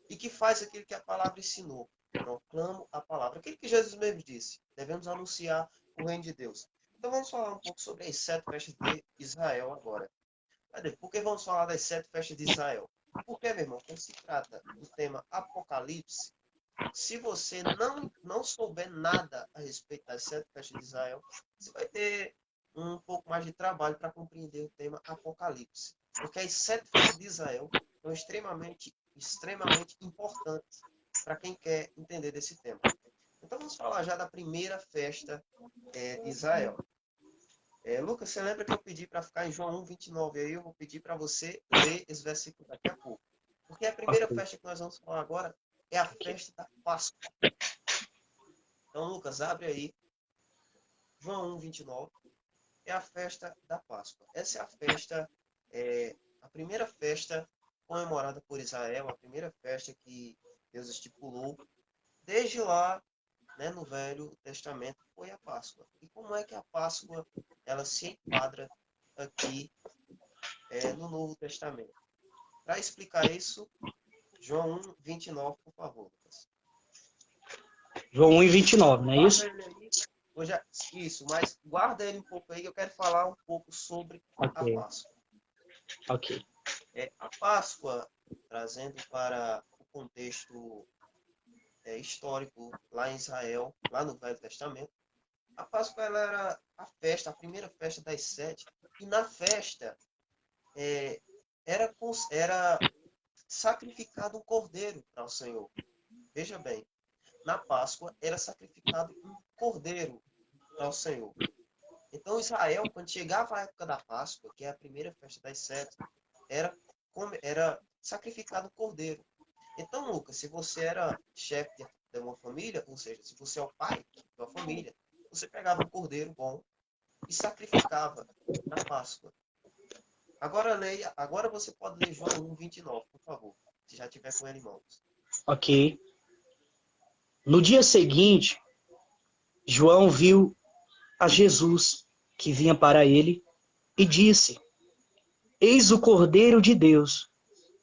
e que faz aquilo que a palavra ensinou. Proclamo a palavra. Aquilo que Jesus mesmo disse. Devemos anunciar o reino de Deus. Então vamos falar um pouco sobre as 7 festas de Israel agora. Por que vamos falar das 7 festas de Israel? Porque, meu irmão, quando se trata do tema Apocalipse, se você não souber nada a respeito das 7 festas de Israel, você vai ter um pouco mais de trabalho para compreender o tema Apocalipse. Porque as 7 festas de Israel são extremamente importantes para quem quer entender desse tema. Então vamos falar já da primeira festa de Israel. Lucas, você lembra que eu pedi para ficar em João 1:29? Aí eu vou pedir para você ler esse versículo daqui a pouco. Porque a primeira Ok, festa que nós vamos falar agora é a festa da Páscoa. Então, Lucas, abre aí. João 1:29 é a festa da Páscoa. Essa é a festa, a primeira festa comemorada por Israel, a primeira festa que Deus estipulou. Desde lá, né, no Velho Testamento, foi a Páscoa. E como é que a Páscoa ela se enquadra aqui no Novo Testamento? Para explicar isso, João 1:29, por favor, Lucas. João 1:29, não é Guarda isso? ele aí. Isso, mas guarda ele um pouco aí, que eu quero falar um pouco sobre Ok, a Páscoa. ok. A Páscoa, trazendo para o contexto histórico lá em Israel, lá no Velho Testamento, a Páscoa ela era a festa, a primeira festa das 7, e na festa é, era sacrificado um cordeiro para o Senhor. Veja bem, na Páscoa era sacrificado um cordeiro para o Senhor. Então Israel, quando chegava a época da Páscoa, que é a primeira festa das 7, era sacrificado um cordeiro. Então, Lucas, se você era chefe de uma família, ou seja, se você é o pai da família, você pegava um cordeiro bom e sacrificava na Páscoa. Agora leia, agora você pode ler João 1:29, por favor, se já tiver com ele em mãos. Ok. No dia seguinte, João viu a Jesus que vinha para ele e disse: Eis o Cordeiro de Deus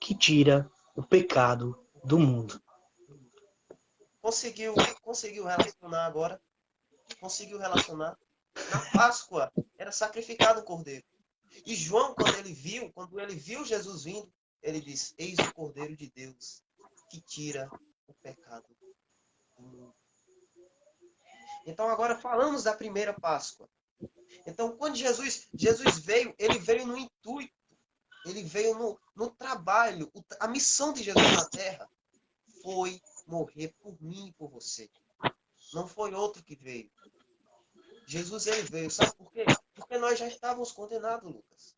que tira o pecado do mundo. Conseguiu relacionar agora? Conseguiu relacionar? Na Páscoa era sacrificado um cordeiro. E João, quando ele viu Jesus vindo, ele disse: Eis o Cordeiro de Deus que tira o pecado do mundo. Então agora falamos da primeira Páscoa. Então quando Jesus veio, ele veio no intuito, ele veio no trabalho. A missão de Jesus na terra foi morrer por mim e por você. Não foi outro que veio. Jesus ele veio, sabe por quê? Porque nós já estávamos condenados, Lucas.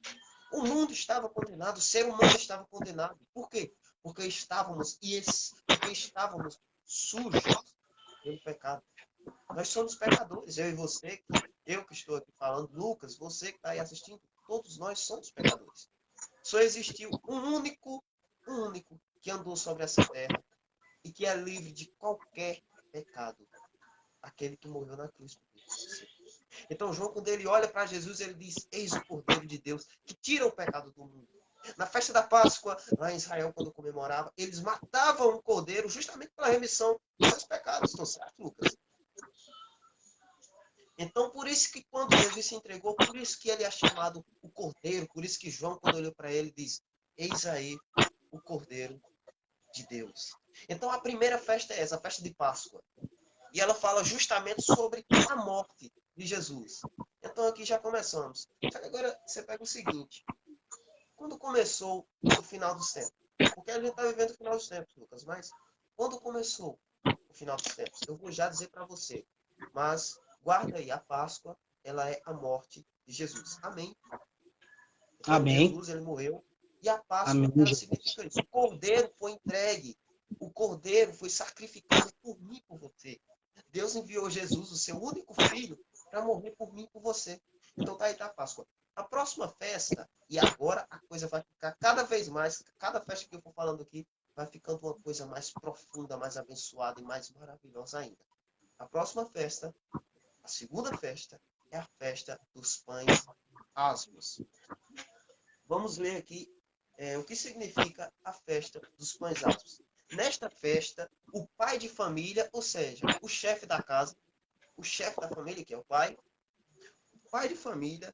O mundo estava condenado, o ser humano estava condenado. Por quê? Porque estávamos sujos pelo pecado. Nós somos pecadores, eu e você, eu que estou aqui falando, Lucas, você que está aí assistindo, todos nós somos pecadores. Só existiu um único que andou sobre essa terra e que é livre de qualquer pecado. Aquele que morreu na cruz por você. Então, João, quando ele olha para Jesus, ele diz: Eis o Cordeiro de Deus que tira o pecado do mundo. Na festa da Páscoa, lá em Israel, quando comemorava, eles matavam um cordeiro justamente pela remissão dos seus pecados. Estão certo, Lucas? Então, por isso que quando Jesus se entregou, por isso que ele é chamado o Cordeiro, por isso que João, quando olhou para ele, diz: Eis aí o Cordeiro de Deus. Então, a primeira festa é essa, a festa de Páscoa. E ela fala justamente sobre a morte de Jesus. Então aqui já começamos. Só que agora você pega o seguinte. Quando começou o final dos tempos? Porque a gente está vivendo o final dos tempos, Lucas. Mas quando começou o final dos tempos? Eu vou já dizer para você. Mas guarda aí, a Páscoa, ela é a morte de Jesus. Amém? Então Amém. Jesus, ele morreu. E a Páscoa, Amém, ela Jesus. significa isso. O Cordeiro foi entregue. O Cordeiro foi sacrificado por mim e por você. Deus enviou Jesus, o seu único filho, para morrer por mim e por você. Então tá aí, tá a Páscoa. A próxima festa, e agora a coisa vai ficar cada vez mais, cada festa que eu for falando aqui, vai ficando uma coisa mais profunda, mais abençoada e mais maravilhosa ainda. A próxima festa, a segunda festa, é a festa dos pães asmos. Vamos ler aqui o que significa a festa dos pães asmos. Nesta festa, o pai de família, ou seja, o chefe da casa, o chefe da família, que é o pai de família,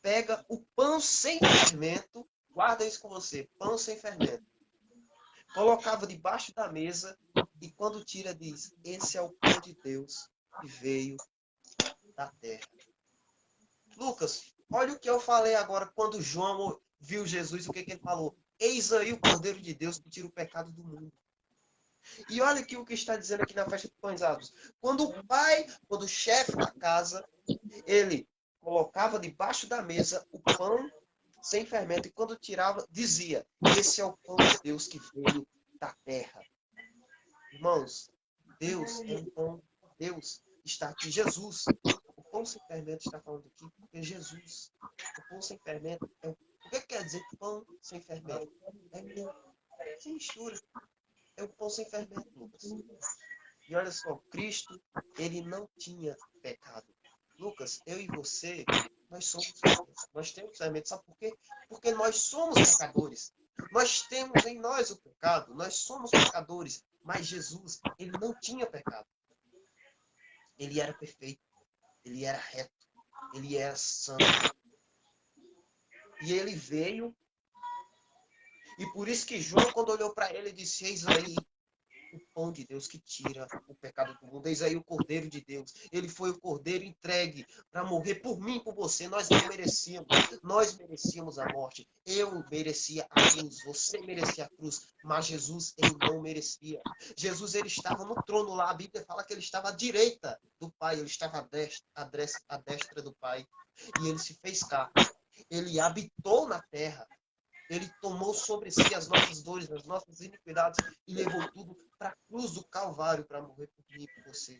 pega o pão sem fermento, guarda isso com você, pão sem fermento, colocava debaixo da mesa e quando tira diz, esse é o pão de Deus que veio da terra. Lucas, olha o que eu falei agora quando João viu Jesus, o que ele falou? Eis aí o Cordeiro de Deus que tira o pecado do mundo. E olha aqui o que está dizendo aqui na festa de pães asmos. Quando o chefe da casa, ele colocava debaixo da mesa o pão sem fermento, e quando tirava, dizia: esse é o pão de Deus que veio da terra. Irmãos, Deus é um pão, Deus está aqui. Jesus, o pão sem fermento está falando aqui, porque Jesus, o pão sem fermento, o que quer dizer pão sem fermento? É sem mistura, é o pão sem fermento, Lucas. E olha só, Cristo, ele não tinha pecado. Lucas, eu e você, nós somos fermentos. Nós temos fermento. Sabe por quê? Porque nós somos pecadores. Nós temos em nós o pecado. Nós somos pecadores. Mas Jesus, ele não tinha pecado. Ele era perfeito. Ele era reto. Ele era santo. E ele veio. E por isso que João, quando olhou para ele, disse: eis aí o pão de Deus que tira o pecado do mundo. Eis aí o Cordeiro de Deus. Ele foi o Cordeiro entregue para morrer por mim e por você. Nós não merecíamos. Nós merecíamos a morte. Eu merecia a cruz. Você merecia a cruz. Mas Jesus, ele não merecia. Jesus, ele estava no trono lá. A Bíblia fala que ele estava à direita do Pai. Ele estava à destra do Pai. E ele se fez carne. Ele habitou na terra. Ele tomou sobre si as nossas dores, as nossas iniquidades e levou tudo para a cruz do Calvário para morrer por mim e por você.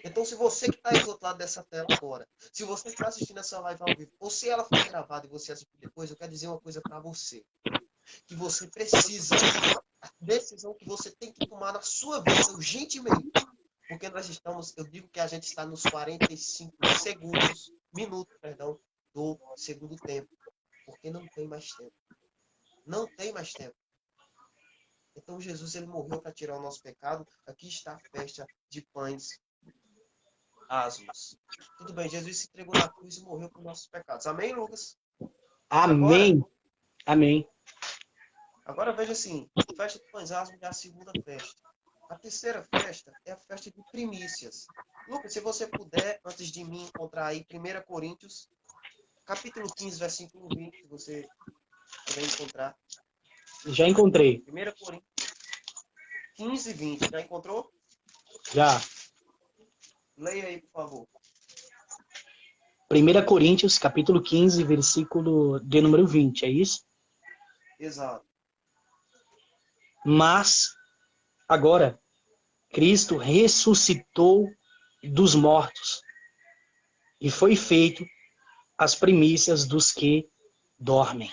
Então, se você que está aí do outro lado dessa tela agora, se você está assistindo essa live ao vivo, ou se ela for gravada e você assistir depois, eu quero dizer uma coisa para você. Que você precisa, a decisão que você tem que tomar na sua vida, urgentemente. Porque nós estamos, eu digo que a gente está nos 45 minutos, do segundo tempo. Porque não tem mais tempo. Não tem mais tempo. Então Jesus, ele morreu para tirar o nosso pecado. Aqui está a festa de pães asmos. Tudo bem, Jesus se entregou na cruz e morreu por nossos pecados. Amém, Lucas? Amém. Amém. Agora veja assim, festa de pães asmos é a segunda festa. A terceira festa é a festa de primícias. Lucas, se você puder, antes de mim, encontrar aí 1 Coríntios, capítulo 15, versículo 20, se você puder encontrar. Já encontrei. 1 Coríntios 15, 20. Já encontrou? Já. Leia aí, por favor. 1 Coríntios, capítulo 15, versículo de número 20, é isso? Exato. Mas, agora, Cristo ressuscitou dos mortos e foi feito as primícias dos que dormem.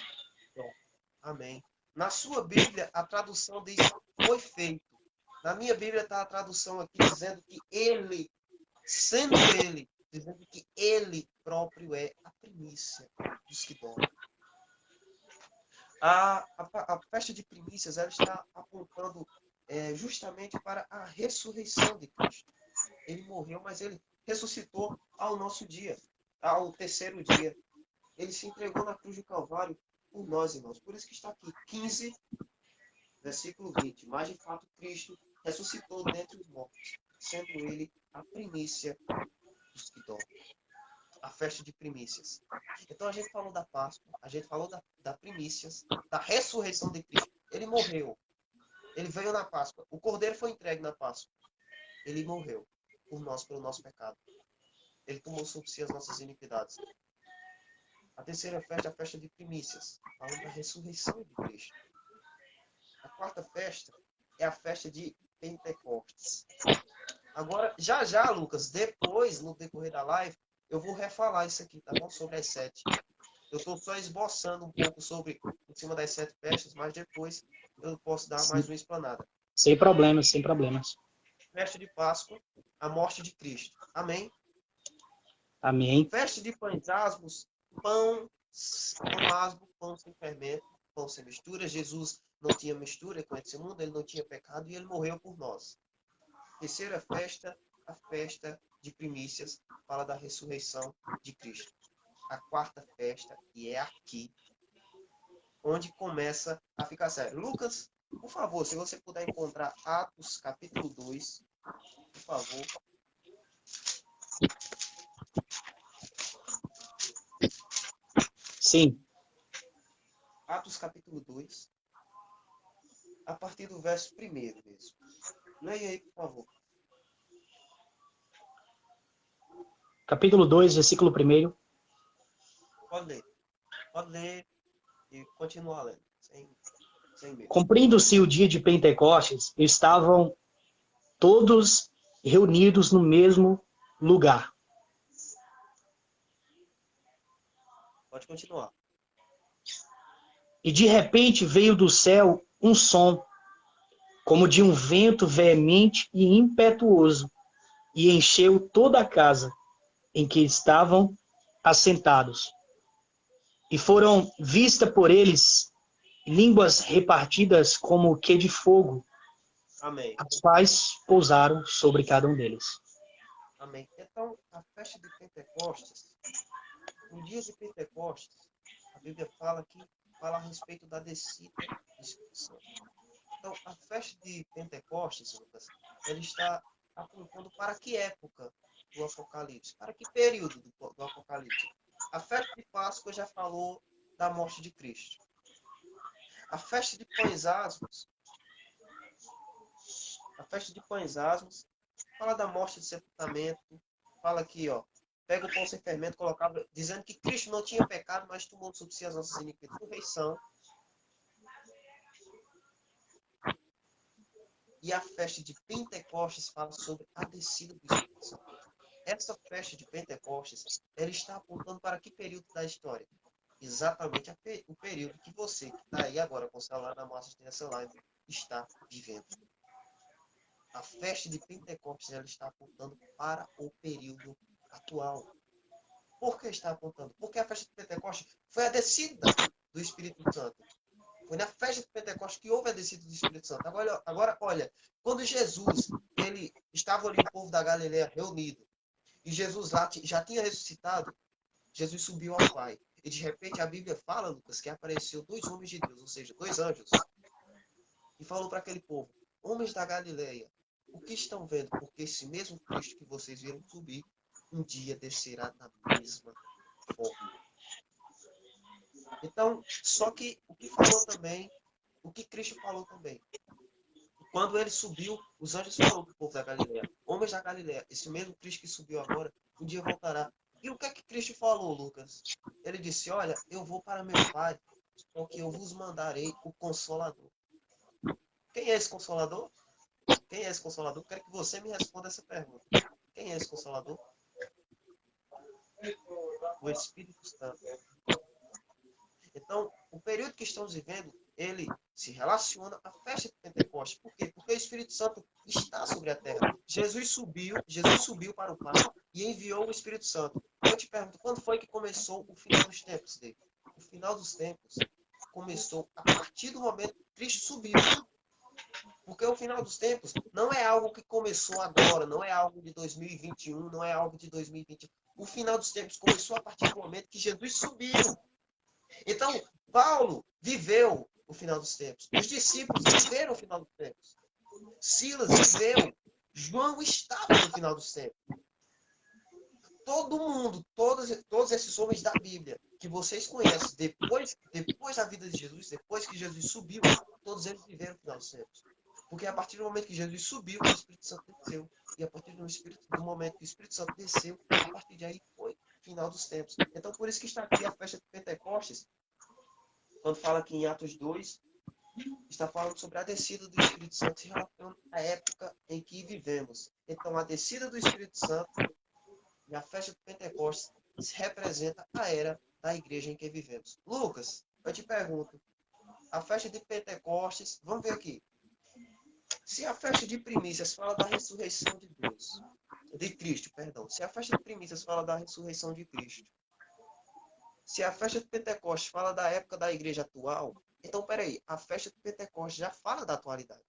Amém. Na sua Bíblia, a tradução diz foi feito. Na minha Bíblia está a tradução aqui dizendo que ele, sendo ele, dizendo que ele próprio é a primícia dos que dormem. A festa de primícias, ela está apontando justamente para a ressurreição de Cristo. Ele morreu, mas ele ressuscitou ao nosso dia, ao terceiro dia. Ele se entregou na cruz do Calvário por nós, irmãos. Por isso que está aqui, 15, versículo 20. Mas, de fato, Cristo ressuscitou dentre os mortos, sendo ele a primícia dos que dormem. A festa de primícias. Então, a gente falou da Páscoa, a gente falou da primícias, da ressurreição de Cristo. Ele morreu. Ele veio na Páscoa. O Cordeiro foi entregue na Páscoa. Ele morreu por nós, pelo nosso pecado. Ele tomou sobre si as nossas iniquidades. A terceira festa é a festa de primícias, falando da ressurreição de Cristo. A quarta festa é a festa de Pentecostes. Agora, já, Lucas, depois, no decorrer da live, eu vou refalar isso aqui, tá bom? Sobre as 7. Eu estou só esboçando um pouco sobre, em cima das 7 festas, mas depois eu posso dar mais uma explanada. Sem problemas, sem problemas. Festa de Páscoa, a morte de Cristo. Amém? Amém. Festa de pães asmos, pão asmo, pão sem fermento, pão sem mistura. Jesus não tinha mistura com esse mundo, ele não tinha pecado e ele morreu por nós. Terceira festa, a festa de primícias, fala da ressurreição de Cristo. A quarta festa, e é aqui onde começa a ficar sério. Lucas, por favor, se você puder encontrar Atos capítulo 2, por favor. Sim. Atos capítulo 2, a partir do verso 1 mesmo. Leia aí, por favor. Capítulo 2, versículo 1. Pode ler e continuar lendo, sem medo. Cumprindo-se o dia de Pentecostes, estavam todos reunidos no mesmo lugar. Pode continuar. E de repente veio do céu um som, como de um vento veemente e impetuoso, e encheu toda a casa em que estavam assentados. E foram vistas por eles línguas repartidas como que de fogo, Amém. as quais pousaram sobre cada um deles. Amém. Então, a festa de Pentecostes, no dia de Pentecostes, a Bíblia fala a respeito da descida do Espírito Santo. Então, a festa de Pentecostes, Lucas, ela está apontando para que época do Apocalipse? Para que período do Apocalipse? A festa de Páscoa já falou da morte de Cristo. A festa de Pães Asmos fala da morte de sepultamento, fala aqui, ó, pega o pão sem fermento, colocava, dizendo que Cristo não tinha pecado, mas tomou sobre si as nossas iniquidades. Ressurreição. E a festa de Pentecostes fala sobre a descida do Espírito Santo. Essa festa de Pentecostes, ela está apontando para que período da história? Exatamente o período que você, que está aí agora com o celular na mão assistindo essa live, está vivendo. A festa de Pentecostes, ela está apontando para o período atual. Por que está apontando? Porque a festa de Pentecostes foi a descida do Espírito Santo. Foi na festa de Pentecostes que houve a descida do Espírito Santo. Agora, olha, quando Jesus, ele estava ali, o povo da Galileia reunido, e Jesus lá já tinha ressuscitado, Jesus subiu ao Pai. E de repente a Bíblia fala, Lucas, que apareceu 2 homens de Deus, ou seja, 2 anjos, e falou para aquele povo: homens da Galileia, o que estão vendo? Porque esse mesmo Cristo que vocês viram subir, um dia descerá da mesma forma. Então, só que o que Cristo falou também, quando ele subiu, os anjos falaram para o povo da Galileia: homens da Galileia, esse mesmo Cristo que subiu agora, um dia voltará. E o que é que Cristo falou, Lucas? Ele disse: olha, eu vou para meu Pai, porque eu vos mandarei o Consolador. Quem é esse Consolador? Quem é esse Consolador? Quero que você me responda essa pergunta. Quem é esse Consolador? O Espírito Santo. Então, o período que estamos vivendo, ele se relaciona à festa de Pentecostes. Por quê? Porque o Espírito Santo está sobre a terra. Jesus subiu para o Pai e enviou o Espírito Santo. Eu te pergunto, quando foi que começou o final dos tempos dele? O final dos tempos começou a partir do momento que Cristo subiu. Porque o final dos tempos não é algo que começou agora, não é algo de 2021, não é algo de 2020. O final dos tempos começou a partir do momento que Jesus subiu. Então, Paulo viveu o final dos tempos. Os discípulos viveram o final dos tempos. Silas viveu. João estava no final dos tempos. Todo mundo, todos esses homens da Bíblia que vocês conhecem, depois da vida de Jesus, depois que Jesus subiu, todos eles viveram o final dos tempos. Porque a partir do momento que Jesus subiu, o Espírito Santo desceu. E a partir do momento que o Espírito Santo desceu, a partir de aí foi o final dos tempos. Então, por isso que está aqui a festa de Pentecostes, quando fala aqui em Atos 2, está falando sobre a descida do Espírito Santo em relação à época em que vivemos. Então, a descida do Espírito Santo e a festa de Pentecostes representa a era da igreja em que vivemos. Lucas, eu te pergunto, a festa de Pentecostes, vamos ver aqui. Se a festa de primícias fala da ressurreição de Cristo, perdão. Se a festa de primícias fala da ressurreição de Cristo, se a festa de Pentecostes fala da época da igreja atual, então, peraí, a festa de Pentecostes já fala da atualidade.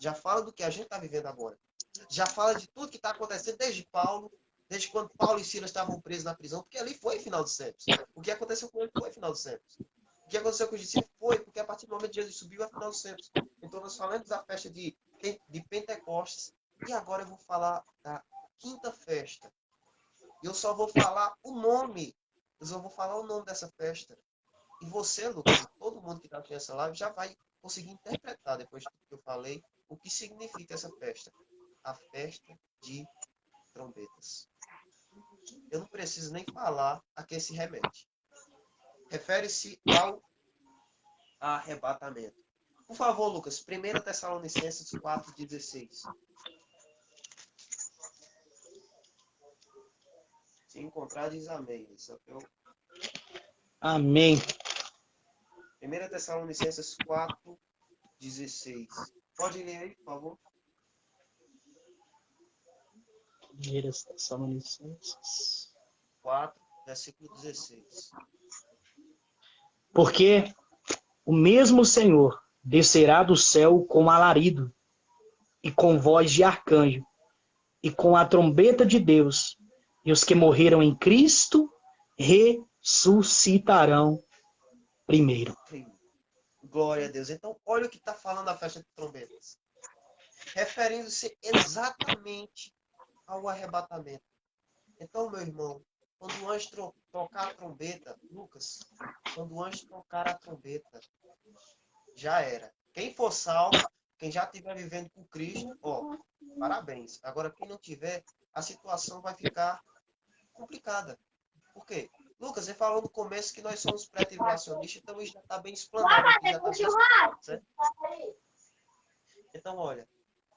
Já fala do que a gente está vivendo agora. Já fala de tudo que está acontecendo desde quando Paulo e Silas estavam presos na prisão, porque ali foi final dos tempos. O que aconteceu com ele foi final dos tempos. O que aconteceu com os discípulos foi, porque a partir do momento que Jesus subiu, é final dos tempos. Então, nós falamos da festa de Pentecostes, e agora eu vou falar da quinta festa. Eu só vou falar o nome. Eu só vou falar o nome dessa festa. E você, Lucas, e todo mundo que está aqui nessa live já vai conseguir interpretar, depois do que eu falei, o que significa essa festa. A festa de trombetas. Eu não preciso nem falar a que se remete. refere-se ao arrebatamento. Por favor, Lucas, 1 Tessalonicenses 4,16. Se encontrar, diz amém. Amém. 1 Tessalonicenses 4,16. Pode ler aí, por favor. 1 Tessalonicenses 4, versículo 16. Porque o mesmo Senhor descerá do céu com alarido, e com voz de arcanjo, e com a trombeta de Deus, e os que morreram em Cristo ressuscitarão primeiro. Glória a Deus. Então, olha o que está falando a festa de trombetas. Referindo-se exatamente ao arrebatamento. Então, meu irmão, quando o anjo tocar a trombeta, Lucas, quando o anjo tocar a trombeta, já era. Quem for salvo, quem já estiver vivendo com Cristo, parabéns. Agora, quem não tiver, a situação vai ficar complicada. Por quê? Lucas, você falou no começo que nós somos pré-tribulacionistas, então isso já está bem explanado aqui, já está bem explicado, certo? Então, olha,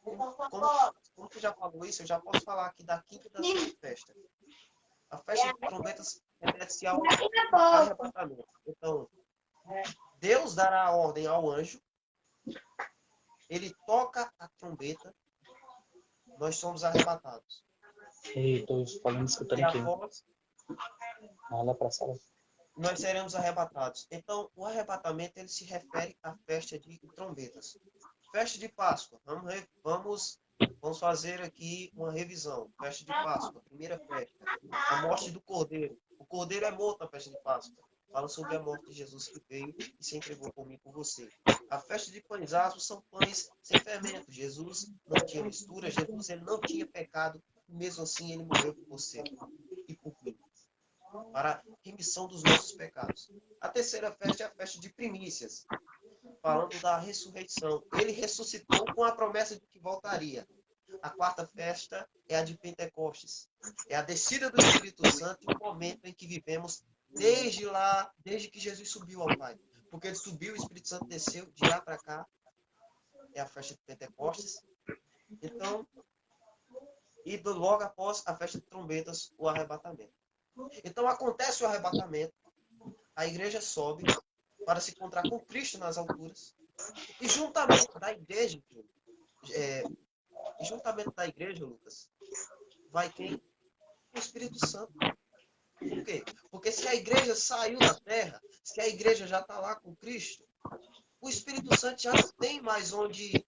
como tu já falou isso, eu já posso falar aqui da quinta e da sexta festa. A festa de trombetas remete-se ao arrebatamento. Então, Deus dará a ordem ao anjo, ele toca a trombeta, nós somos arrebatados. Estou falando, escutando E aqui. após, Lá pra sala. nós seremos arrebatados. Então, o arrebatamento ele se refere à festa de trombetas. Festa de Páscoa. Vamos fazer aqui uma revisão. Festa de Páscoa, primeira festa. A morte do Cordeiro. O Cordeiro é morto na festa de Páscoa. Fala sobre a morte de Jesus que veio e se entregou por mim e por você. A festa de pães asmos são pães sem fermento. Jesus não tinha mistura, Jesus ele não tinha pecado. Mesmo assim, ele morreu por você e por mim, para a remissão dos nossos pecados. A terceira festa é a festa de primícias, falando da ressurreição. Ele ressuscitou com a promessa de que voltaria. A quarta festa é a de Pentecostes. É a descida do Espírito Santo e o momento em que vivemos desde que Jesus subiu ao Pai. Porque ele subiu, o Espírito Santo desceu, de lá para cá. É a festa de Pentecostes. Então, e logo após a festa de trombetas, o arrebatamento. Então, acontece o arrebatamento, a igreja sobe para se encontrar com Cristo nas alturas, e juntamente da igreja, Lucas, vai quem? O Espírito Santo. Por quê? Porque se a igreja saiu da terra, se a igreja já está lá com Cristo, o Espírito Santo já não tem mais onde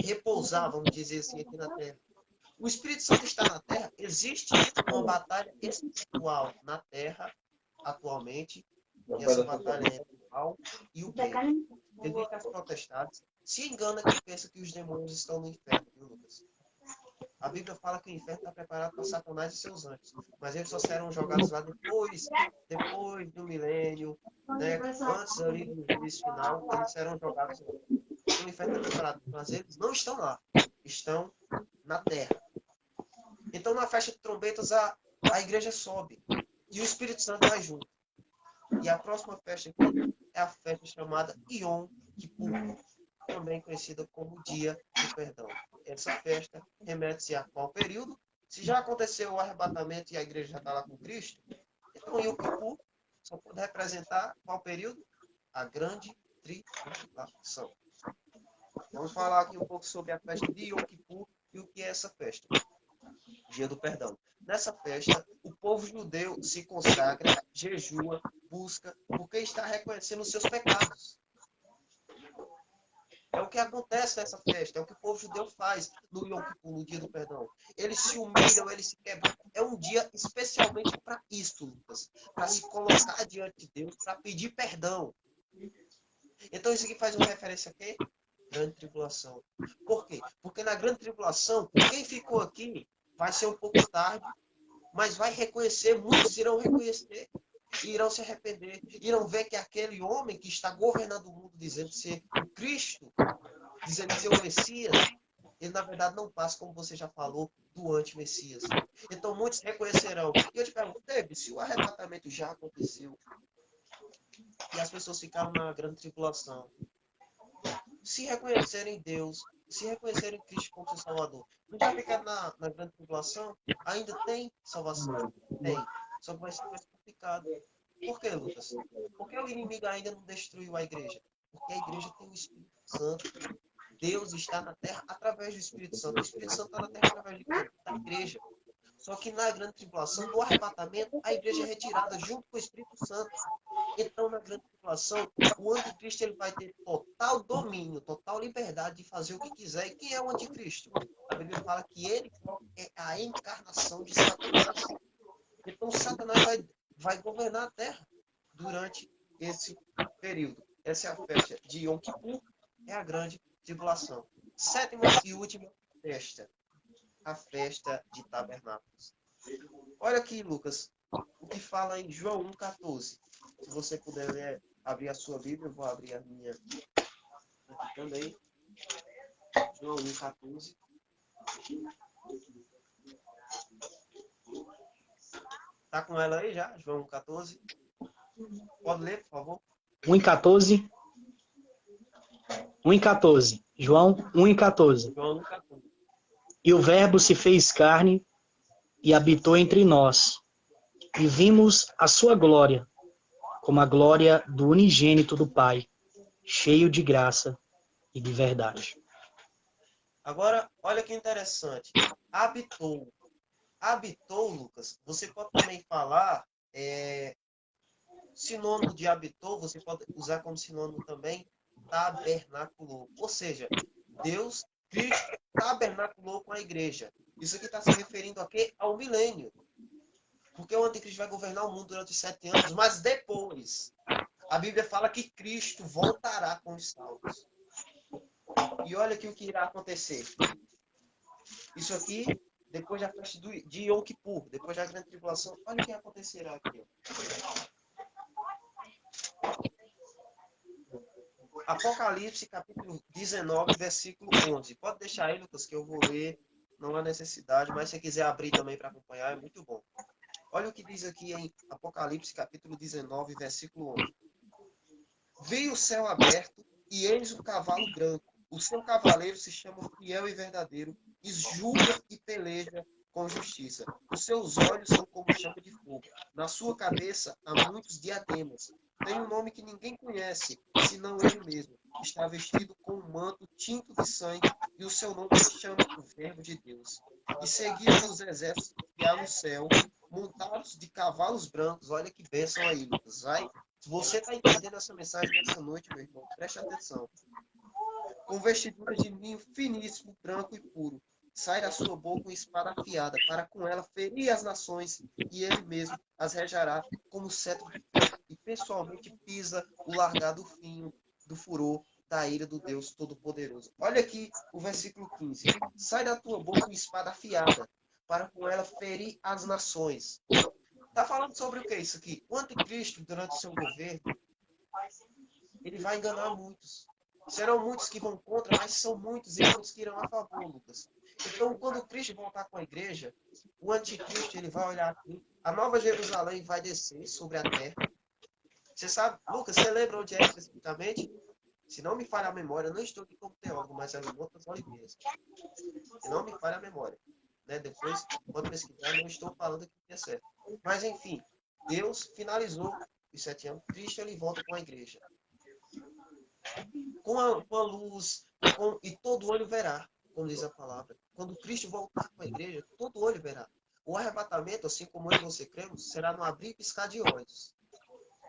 repousar, vamos dizer assim, aqui na terra. O Espírito Santo está na terra, existe uma batalha espiritual na terra, atualmente, e essa batalha é o mal e o bem. Existem as protestades. Se engana quem pensa que os demônios estão no inferno, viu, Lucas? A Bíblia fala que o inferno está preparado para Satanás e seus anjos. Mas eles só serão jogados lá depois do milênio, né? Antes ali do juízo final, eles serão jogados lá. O inferno está preparado, mas eles não estão lá. Estão na terra. Então, na festa de trombetas, a igreja sobe. E o Espírito Santo vai junto. E a próxima festa aqui é a festa chamada Yom Kippur, também conhecida como Dia do Perdão. Essa festa remete-se a qual período? Se já aconteceu o arrebatamento e a igreja já está lá com Cristo, então Yom Kippur só pode representar qual período? A grande tribulação. Vamos falar aqui um pouco sobre a festa de Yom Kippur e o que é essa festa. Dia do Perdão. Nessa festa, o povo judeu se consagra, jejua, busca, porque está reconhecendo os seus pecados. É o que acontece nessa festa, é o que o povo judeu faz no Yom Kippur, no Dia do Perdão. Eles se humilham, eles se quebram. É um dia especialmente para isto, Lucas. Para se colocar diante de Deus, para pedir perdão. Então isso aqui faz uma referência a quê? Grande tribulação. Por quê? Porque na grande tribulação, quem ficou aqui vai ser um pouco tarde, mas vai reconhecer, muitos irão reconhecer, e irão se arrepender, irão ver que aquele homem que está governando o mundo, dizendo ser o Cristo, dizendo ser o Messias, ele na verdade não passa, como você já falou, do anti-Messias. Então muitos reconhecerão. E eu te pergunto, David, se o arrebatamento já aconteceu, e as pessoas ficaram na grande tribulação, se reconhecerem Deus, se reconhecerem Cristo como seu Salvador, não vai ficar na grande tribulação? Ainda tem salvação? Tem. Só que vai ser mais complicado. Por que, Lucas? Porque o inimigo ainda não destruiu a igreja? Porque a igreja tem o Espírito Santo. Deus está na terra através do Espírito Santo. O Espírito Santo está na terra através de quem? Da igreja. Só que na grande tribulação, no arrebatamento, a igreja é retirada junto com o Espírito Santo. Então, na grande tribulação, o anticristo ele vai ter total domínio, total liberdade de fazer o que quiser. E quem é o anticristo? A Bíblia fala que ele é a encarnação de Satanás. Então, Satanás vai governar a terra durante esse período. Essa é a festa de Yom Kippur, é a grande tribulação. Sétima e última festa, a festa de tabernáculos. Olha aqui, Lucas, o que fala em João 1,14. Se você puder abrir a sua Bíblia, eu vou abrir a minha aqui também. João 1,14. Tá com ela aí já? João 1,14. Pode ler, por favor? 1,14. 1,14. João 1,14. João 1,14. E o Verbo se fez carne e habitou entre nós. E vimos a sua glória, como a glória do unigênito do Pai, cheio de graça e de verdade. Agora, olha que interessante. Habitou. Habitou, Lucas, você pode também falar sinônimo de habitou, você pode usar como sinônimo também tabernaculou. Ou seja, Deus, Cristo, tabernaculou com a igreja. Isso aqui está se referindo a quê? Ao milênio. Porque o anticristo vai governar o mundo durante 7 anos, mas depois, a Bíblia fala que Cristo voltará com os salvos. E olha aqui o que irá acontecer. Isso aqui, depois da festa de Yom Kippur, depois da grande tribulação, olha o que acontecerá aqui. Apocalipse, capítulo 19, versículo 11. Pode deixar aí, Lucas, que eu vou ler. Não há necessidade, mas se você quiser abrir também para acompanhar, é muito bom. Olha o que diz aqui em Apocalipse, capítulo 19, versículo 11. Vi o céu aberto e eis um cavalo branco. O seu cavaleiro se chama Fiel e Verdadeiro, e julga e peleja com justiça. Os seus olhos são como chama de fogo. Na sua cabeça há muitos diademas. Tem um nome que ninguém conhece, senão ele mesmo. Está vestido com um manto tinto de sangue, e o seu nome se chama o Verbo de Deus. E seguiram os exércitos que há no céu, montados de cavalos brancos. Olha que bênção aí, Lucas. Vai. Se você está entendendo essa mensagem nessa noite, meu irmão, preste atenção. Com vestiduras de linho finíssimo, branco e puro. Sai da sua boca uma espada afiada, para com ela ferir as nações, e ele mesmo as rejará como cetro de fogo, e pessoalmente pisa o largado fino do furor da ira do Deus Todo-Poderoso. Olha aqui o versículo 15. Sai da tua boca uma espada afiada, para com ela ferir as nações. Está falando sobre o que isso aqui? O anticristo, durante o seu governo, ele vai enganar muitos. Serão muitos que vão contra, mas são muitos e muitos que irão a favor, Lucas. Então, quando o Cristo voltar com a igreja, o anticristo ele vai olhar aqui, a Nova Jerusalém vai descer sobre a terra. Você sabe, Lucas, você lembra onde é especificamente? Se não me falha a memória, eu não estou aqui como teólogo, mas é no Monte das Oliveiras. Se não me falha a memória. Né? Depois, pode pesquisar, não estou falando aqui que é certo. Mas, enfim, Deus finalizou os 7 anos. Cristo ele volta com a igreja. Com a luz, e todo olho verá, como diz a palavra. Quando Cristo voltar com a igreja, todo olho verá. O arrebatamento, assim como eu e você cremos, será no abrir e piscar de olhos.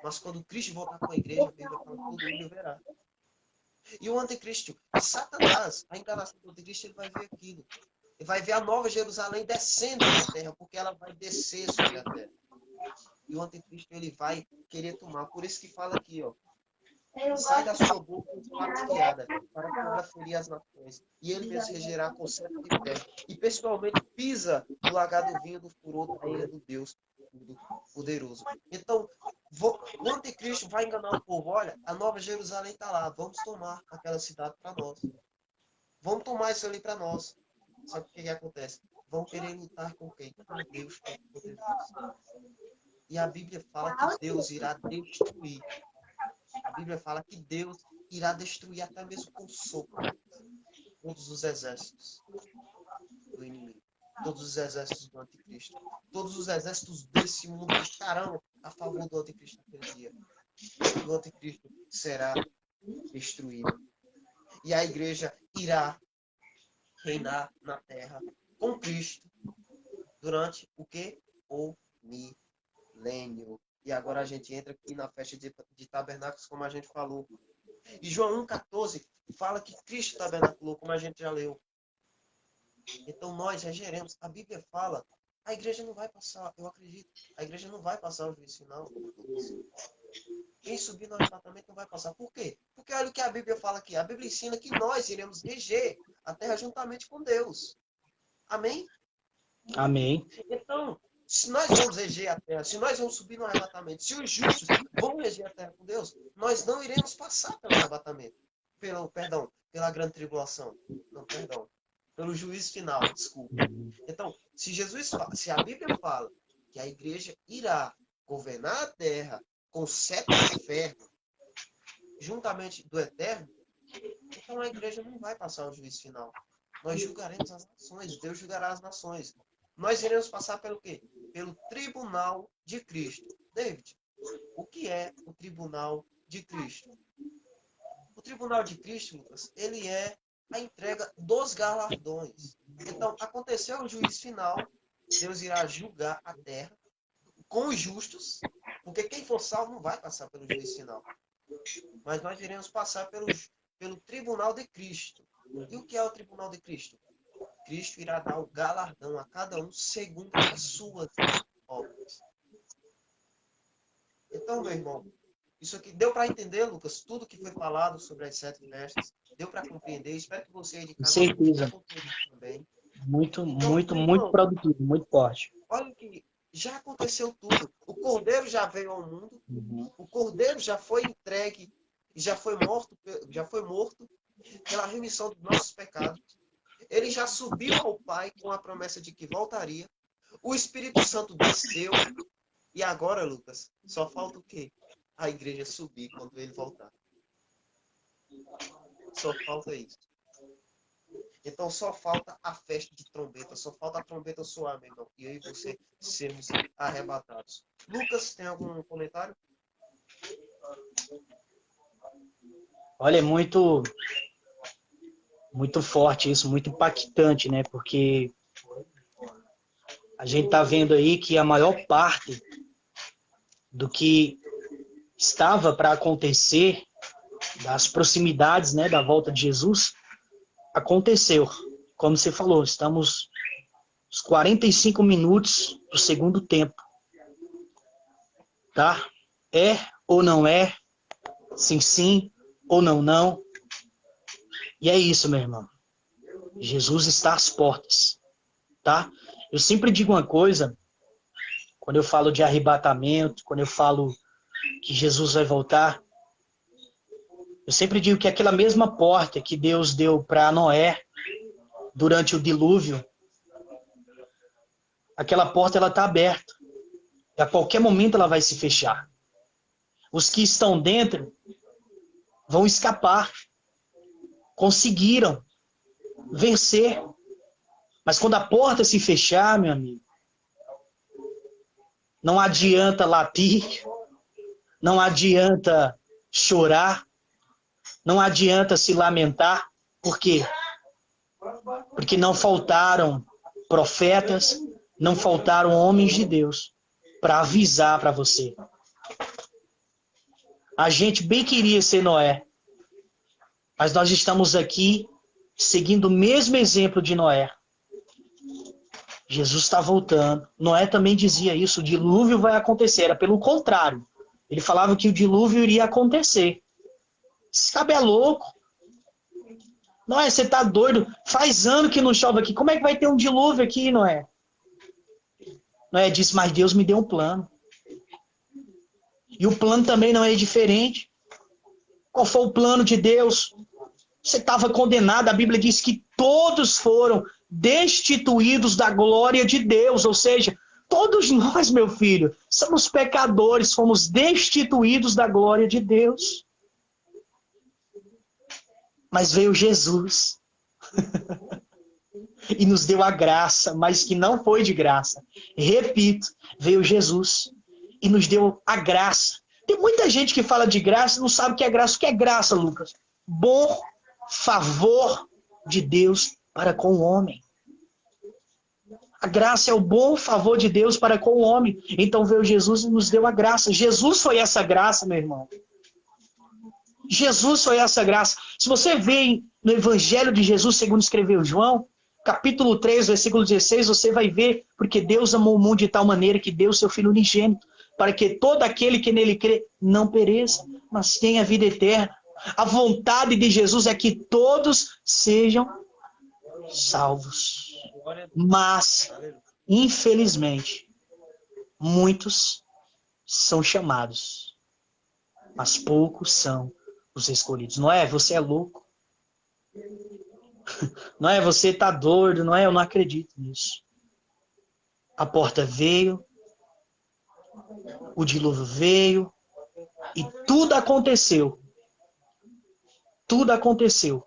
Mas quando Cristo voltar com a igreja, a Bíblia fala que todo olho verá. E o anticristo, Satanás, a enganação do anticristo, ele vai ver aquilo. Ele vai ver a Nova Jerusalém descendo na terra, porque ela vai descer sobre a terra. E o anticristo, ele vai querer tomar. Por isso que fala aqui, ó. Sai da sua boca uma espada afiada, para que ela ferir as nações. E ele mesmo regerá com cetro de ferro. E pessoalmente pisa o lagar do vinho do furor da ira do Deus Poderoso. Então, o anticristo vai enganar o povo. Olha, a Nova Jerusalém está lá. Vamos tomar aquela cidade para nós. Vamos tomar isso ali para nós. Sabe o que acontece? Vão querer lutar com quem? Com Deus Poderoso. E a Bíblia fala que Deus irá destruir A Bíblia fala que Deus irá destruir até mesmo com sopro todos os exércitos do inimigo, todos os exércitos do anticristo, todos os exércitos desse mundo que estarão a favor do anticristo naquele dia. O anticristo será destruído. E a igreja irá reinar na terra com Cristo durante o quê? O milênio. E agora a gente entra aqui na festa de tabernáculos, como a gente falou. E João 1,14 fala que Cristo tabernaculou, como a gente já leu. Então nós regeremos. A Bíblia fala, a igreja não vai passar, eu acredito, a igreja não vai passar o juízo final. Quem subir no arrebatamento não vai passar. Por quê? Porque olha o que a Bíblia fala aqui. A Bíblia ensina que nós iremos reger a terra juntamente com Deus. Amém? Amém. Então, se nós vamos reger a terra, se nós vamos subir no arrebatamento, se os justos vão reger a terra com Deus, nós não iremos passar pelo arrebatamento. Pela grande tribulação. Não, perdão. Pelo juízo final, desculpa. Então, se a Bíblia fala que a igreja irá governar a terra com cetro de ferro, juntamente do eterno, então a igreja não vai passar o juízo final. Nós julgaremos as nações, Deus julgará as nações. Nós iremos passar pelo quê? Pelo tribunal de Cristo. David, o que é o tribunal de Cristo? O tribunal de Cristo, Lucas, ele é a entrega dos galardões. Então, aconteceu o juízo final, Deus irá julgar a terra com os justos, porque quem for salvo não vai passar pelo juízo final. Mas nós iremos passar pelo tribunal de Cristo. E o que é o tribunal de Cristo? Cristo irá dar o galardão a cada um segundo as suas obras. Então, meu irmão, isso aqui deu para entender, Lucas, tudo que foi falado sobre as 7 festas. Deu para compreender. Espero que você aí de casa certeza. também. Muito, Então, muito, irmão, muito produtivo, muito forte. Olha que já aconteceu tudo. O Cordeiro já veio ao mundo. O Cordeiro já foi entregue e já foi morto pela remissão dos nossos pecados. Ele já subiu ao Pai com a promessa de que voltaria. O Espírito Santo desceu. E agora, Lucas, só falta o quê? A igreja subir quando ele voltar. Só falta isso. Então só falta a festa de trombeta, só falta a trombeta soar, meu irmão. E eu e você sermos arrebatados. Lucas, tem algum comentário? Olha, é muito forte isso, muito impactante, né? Porque a gente está vendo aí que a maior parte do que estava para acontecer, das proximidades, né, da volta de Jesus, aconteceu. Como você falou, estamos nos 45 minutos do segundo tempo. Tá? É ou não é? Sim, sim. Ou não, não. E é isso, meu irmão. Jesus está às portas. Tá? Eu sempre digo uma coisa, quando eu falo de arrebatamento, quando eu falo que Jesus vai voltar, eu sempre digo que aquela mesma porta que Deus deu para Noé durante o dilúvio, aquela porta ela está aberta. E a qualquer momento ela vai se fechar. Os que estão dentro vão escapar. Conseguiram vencer. Mas quando a porta se fechar, meu amigo, não adianta latir, não adianta chorar, não adianta se lamentar. Por quê? Porque não faltaram profetas, não faltaram homens de Deus para avisar para você. A gente bem queria ser Noé, mas nós estamos aqui seguindo o mesmo exemplo de Noé. Jesus está voltando. Noé também dizia isso, o dilúvio vai acontecer. Era pelo contrário. Ele falava que o dilúvio iria acontecer. Esse cabelo é louco. Noé, você tá doido? Faz ano que não chove aqui. Como é que vai ter um dilúvio aqui, Noé? Noé disse, mas Deus me deu um plano. E o plano também não é diferente. Qual foi o plano de Deus? Você estava condenado. A Bíblia diz que todos foram destituídos da glória de Deus. Ou seja, Todos nós, meu filho, somos pecadores, fomos destituídos da glória de Deus. Mas veio Jesus e nos deu a graça, mas que não foi de graça. Repito, veio Jesus e nos deu a graça. Tem muita gente que fala de graça e não sabe o que é graça. O que é graça, Lucas? Bom favor de Deus para com o homem. A graça é o bom favor de Deus para com o homem. Então veio Jesus e nos deu a graça. Jesus foi essa graça, meu irmão. Jesus foi essa graça. Se você vê no Evangelho de Jesus, segundo escreveu João, capítulo 3, versículo 16, você vai ver, porque Deus amou o mundo de tal maneira que deu o seu Filho unigênito, para que todo aquele que nele crê não pereça, mas tenha vida eterna. A vontade de Jesus é que todos sejam salvos. Mas, infelizmente, muitos são chamados, mas poucos são os escolhidos. Não é? Você é louco. Não é? Você está doido. Não é? Eu não acredito nisso. A porta veio, o dilúvio veio e tudo aconteceu. Tudo aconteceu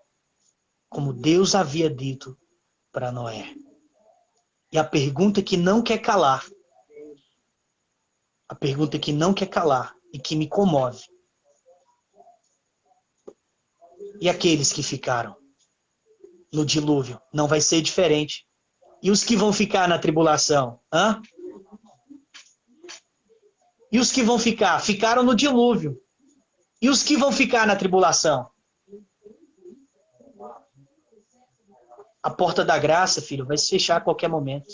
como Deus havia dito para Noé. E a pergunta que não quer calar, a pergunta que não quer calar e que me comove: e aqueles que ficaram no dilúvio? Não vai ser diferente. E os que vão ficar na tribulação? Hã? E os que vão ficar? Ficaram no dilúvio. E os que vão ficar na tribulação? A porta da graça, filho, vai se fechar a qualquer momento.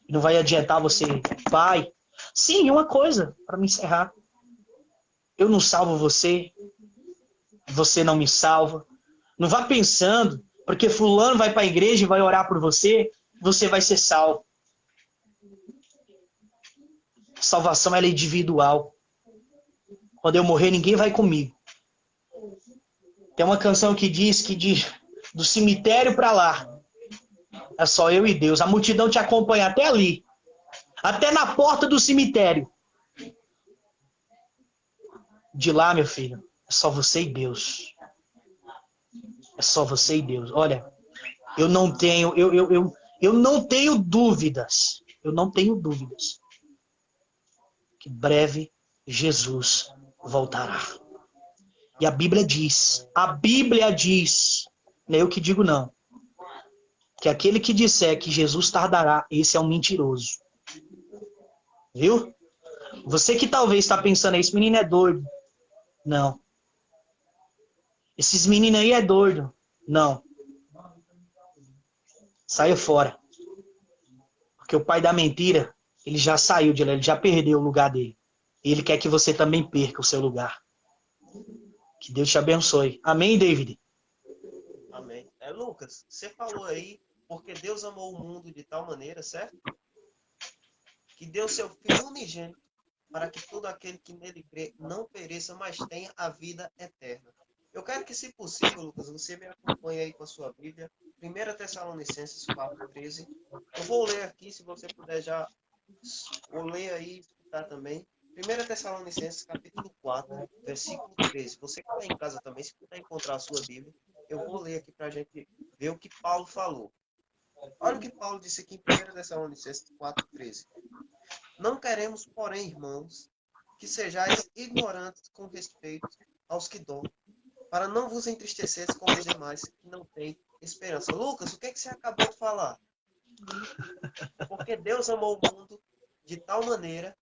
Não vai adiantar você, pai. Sim, uma coisa, para me encerrar. Eu não salvo você. Você não me salva. Não vá pensando, porque fulano vai para a igreja e vai orar por você, você vai ser salvo. A salvação ela é individual. Quando eu morrer, ninguém vai comigo. Tem uma canção que diz do cemitério para lá. É só eu e Deus. A multidão te acompanha até ali. Até na porta do cemitério. De lá, meu filho, é só você e Deus. É só você e Deus. Olha, eu não tenho dúvidas. Eu não tenho dúvidas que breve Jesus voltará. E a Bíblia diz, não é eu que digo não, que aquele que disser que Jesus tardará, esse é um mentiroso. Viu? Você que talvez está pensando, esse menino é doido. Não. Esses meninos aí é doido. Não. Saia fora. Porque o pai da mentira, ele já saiu de lá, ele já perdeu o lugar dele. E ele quer que você também perca o seu lugar. Que Deus te abençoe. Amém, David? Amém. Lucas, você falou aí, porque Deus amou o mundo de tal maneira, certo? Que deu seu Filho unigênito para que todo aquele que nele crê não pereça, mas tenha a vida eterna. Eu quero que, se possível, Lucas, você me acompanhe aí com a sua Bíblia. 1 Tessalonicenses 4:13. Eu vou ler aqui, se você puder já ler aí e escutar também. 1 Tessalonicenses capítulo 4, versículo 13. Você que está em casa também, se puder encontrar a sua Bíblia, eu vou ler aqui para a gente ver o que Paulo falou. Olha o que Paulo disse aqui em 1 Tessalonicenses 4:13. Não queremos, porém, irmãos, que sejais ignorantes com respeito aos que dormem, para não vos entristeceres como os demais que não têm esperança. Lucas, o que é que você acabou de falar? Porque Deus amou o mundo de tal maneira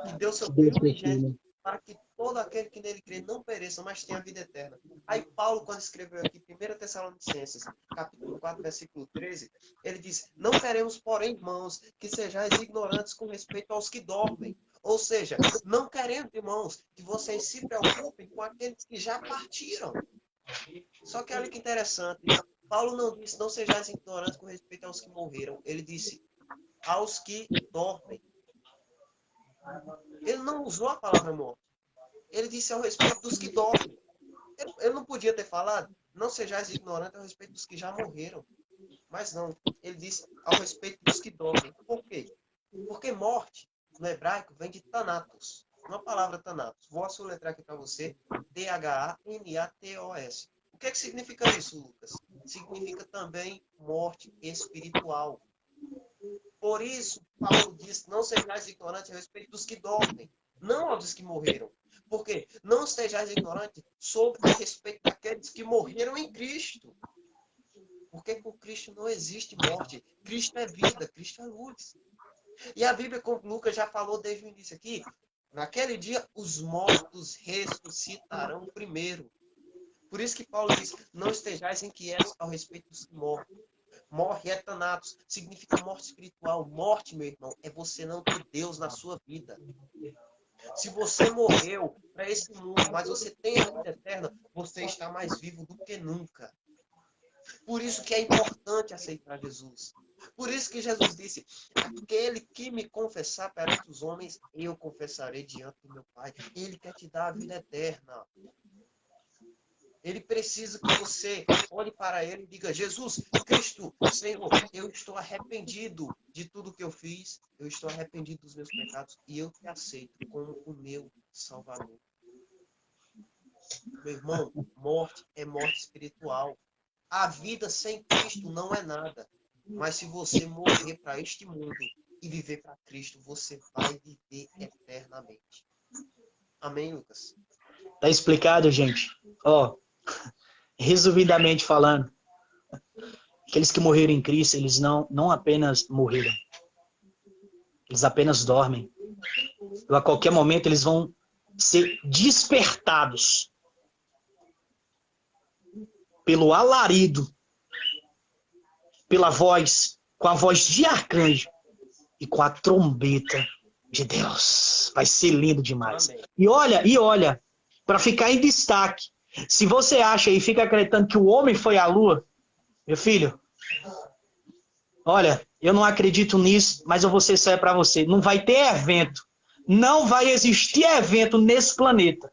que deu seu Filho unigênito para que todo aquele que nele crê não pereça, mas tenha a vida eterna. Aí Paulo, quando escreveu aqui 1 Tessalonicenses, capítulo 4, versículo 13, ele diz: não queremos, porém, irmãos, que sejais ignorantes com respeito aos que dormem. Ou seja, não queremos, irmãos, que vocês se preocupem com aqueles que já partiram. Só que olha que interessante, Paulo não disse: não sejais ignorantes com respeito aos que morreram. Ele disse: aos que dormem. Ele não usou a palavra morte. Ele disse ao respeito dos que dormem. Ele não podia ter falado: não sejais ignorantes a respeito dos que já morreram. Mas não, ele diz ao respeito dos que dormem. Por quê? Porque morte, no hebraico, vem de Thanatos. Uma palavra Thanatos. Vou soletrar aqui para você. Thanatos. O que significa isso, Lucas? Significa também morte espiritual. Por isso, Paulo diz, não sejais ignorantes a respeito dos que dormem, não aos dos que morreram. Por quê? Não sejais ignorantes a respeito daqueles que morreram em Cristo. Porque com Cristo não existe morte. Cristo é vida, Cristo é luz. E a Bíblia, como o Lucas já falou desde o início aqui, naquele dia os mortos ressuscitarão primeiro. Por isso que Paulo diz, não estejais inquietos ao respeito dos que morrem. Morre é Thanatos, significa morte espiritual. Morte, meu irmão, é você não ter Deus na sua vida. Se você morreu para esse mundo, mas você tem a vida eterna, você está mais vivo do que nunca. Por isso que é importante aceitar Jesus. Por isso que Jesus disse, aquele que me confessar perante os homens, eu confessarei diante do meu Pai. Ele quer te dar a vida eterna. Ele precisa que você olhe para ele e diga, Jesus, Cristo, Senhor, eu estou arrependido de tudo que eu fiz, eu estou arrependido dos meus pecados e eu te aceito como o meu Salvador. Meu irmão, morte é morte espiritual. A vida sem Cristo não é nada. Mas se você morrer para este mundo e viver para Cristo, você vai viver eternamente. Amém, Lucas? Tá explicado, gente? Ó, resumidamente falando, aqueles que morreram em Cristo, eles não apenas morreram. Eles apenas dormem. E a qualquer momento eles vão ser despertados pelo alarido, pela voz, com a voz de arcanjo e com a trombeta de Deus. Vai ser lindo demais. Amém. E olha, para ficar em destaque, se você acha e fica acreditando que o homem foi à lua, meu filho, olha, eu não acredito nisso, mas eu vou ser sério para você. Não vai ter evento, não vai existir evento nesse planeta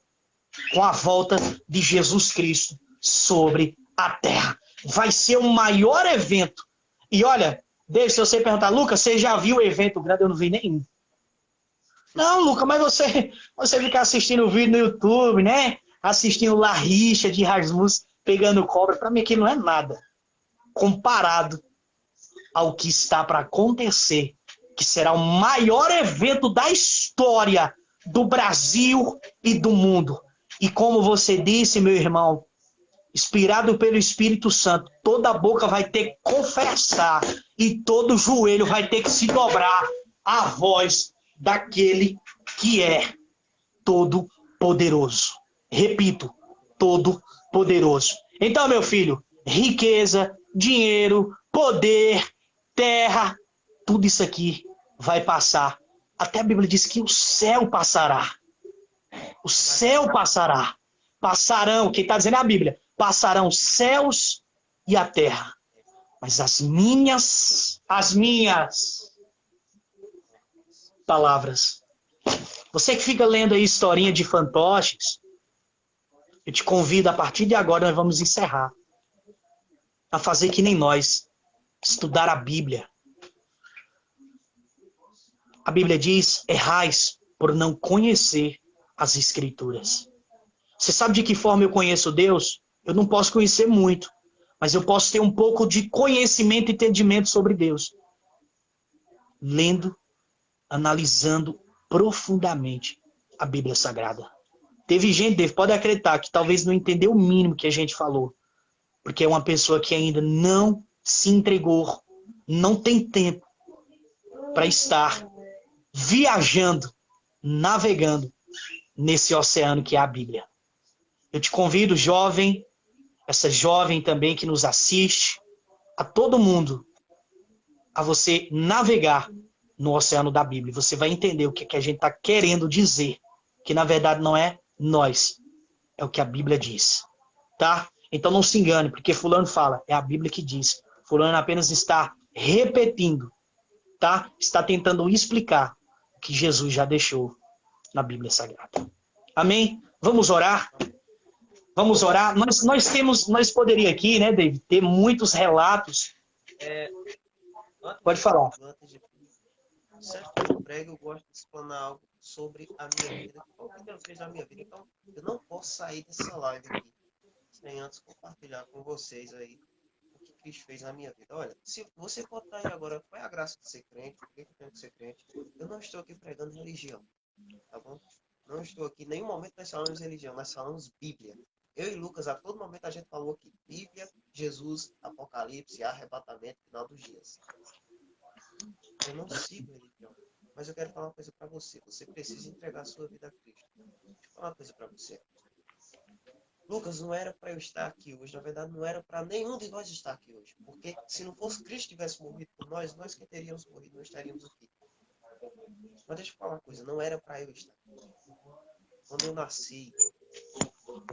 com a volta de Jesus Cristo sobre a Terra. Vai ser o maior evento. E olha, David, se você perguntar, Lucas, você já viu o evento grande? Eu não vi nenhum. Não, Lucas, mas você fica assistindo o vídeo no YouTube, né? Assistindo La Richa de Rasmus pegando cobra. Para mim aquilo não é nada comparado ao que está para acontecer, que será o maior evento da história do Brasil e do mundo. E como você disse, meu irmão, inspirado pelo Espírito Santo, toda boca vai ter que confessar e todo joelho vai ter que se dobrar à voz daquele que é todo-poderoso. Repito, todo-poderoso. Então, meu filho, riqueza, dinheiro, poder, terra, tudo isso aqui vai passar. Até a Bíblia diz que o céu passará. O céu passará. Passarão, quem está dizendo é a Bíblia, passarão os céus e a terra. Mas as minhas palavras. Você que fica lendo aí historinha de fantoches, eu te convido, a partir de agora nós vamos encerrar, a fazer que nem nós, estudar a Bíblia. A Bíblia diz, errais por não conhecer as Escrituras. Você sabe de que forma eu conheço Deus? Eu não posso conhecer muito, mas eu posso ter um pouco de conhecimento e entendimento sobre Deus. Lendo, analisando profundamente a Bíblia Sagrada. Teve gente, pode acreditar, que talvez não entendeu o mínimo que a gente falou, porque é uma pessoa que ainda não se entregou, não tem tempo para estar viajando, navegando nesse oceano que é a Bíblia. Eu te convido, jovem, essa jovem também que nos assiste, a todo mundo, a você navegar no oceano da Bíblia. Você vai entender o que a gente está querendo dizer, que na verdade não é nós, é o que a Bíblia diz, tá? Então não se engane, porque fulano fala, é a Bíblia que diz. Fulano apenas está repetindo, tá? Está tentando explicar o que Jesus já deixou na Bíblia Sagrada. Amém? Vamos orar? Vamos orar. Nós poderíamos aqui, né, David, ter muitos relatos Pode falar. Sempre que eu prego, eu gosto de explanar algo sobre a minha vida, o que Deus fez na minha vida. Então, eu não posso sair dessa live aqui sem antes compartilhar com vocês aí o que Cristo fez na minha vida. Olha, se você pode estar aí agora, qual é a graça de ser crente? Por que eu tenho que ser crente? Eu não estou aqui pregando religião, tá bom? Não estou aqui, em nenhum momento nós falamos religião, nós falamos Bíblia. Eu e Lucas, a todo momento a gente falou aqui, Bíblia, Jesus, Apocalipse, arrebatamento, final dos dias. Eu não sigo religião, mas eu quero falar uma coisa para você. Você precisa entregar a sua vida a Cristo. Deixa eu falar uma coisa para você. Lucas, não era para eu estar aqui hoje. Na verdade, não era para nenhum de nós estar aqui hoje. Porque se não fosse Cristo que tivesse morrido por nós, nós que teríamos morrido, não estaríamos aqui. Mas deixa eu falar uma coisa. Não era para eu estar aqui. Quando eu nasci,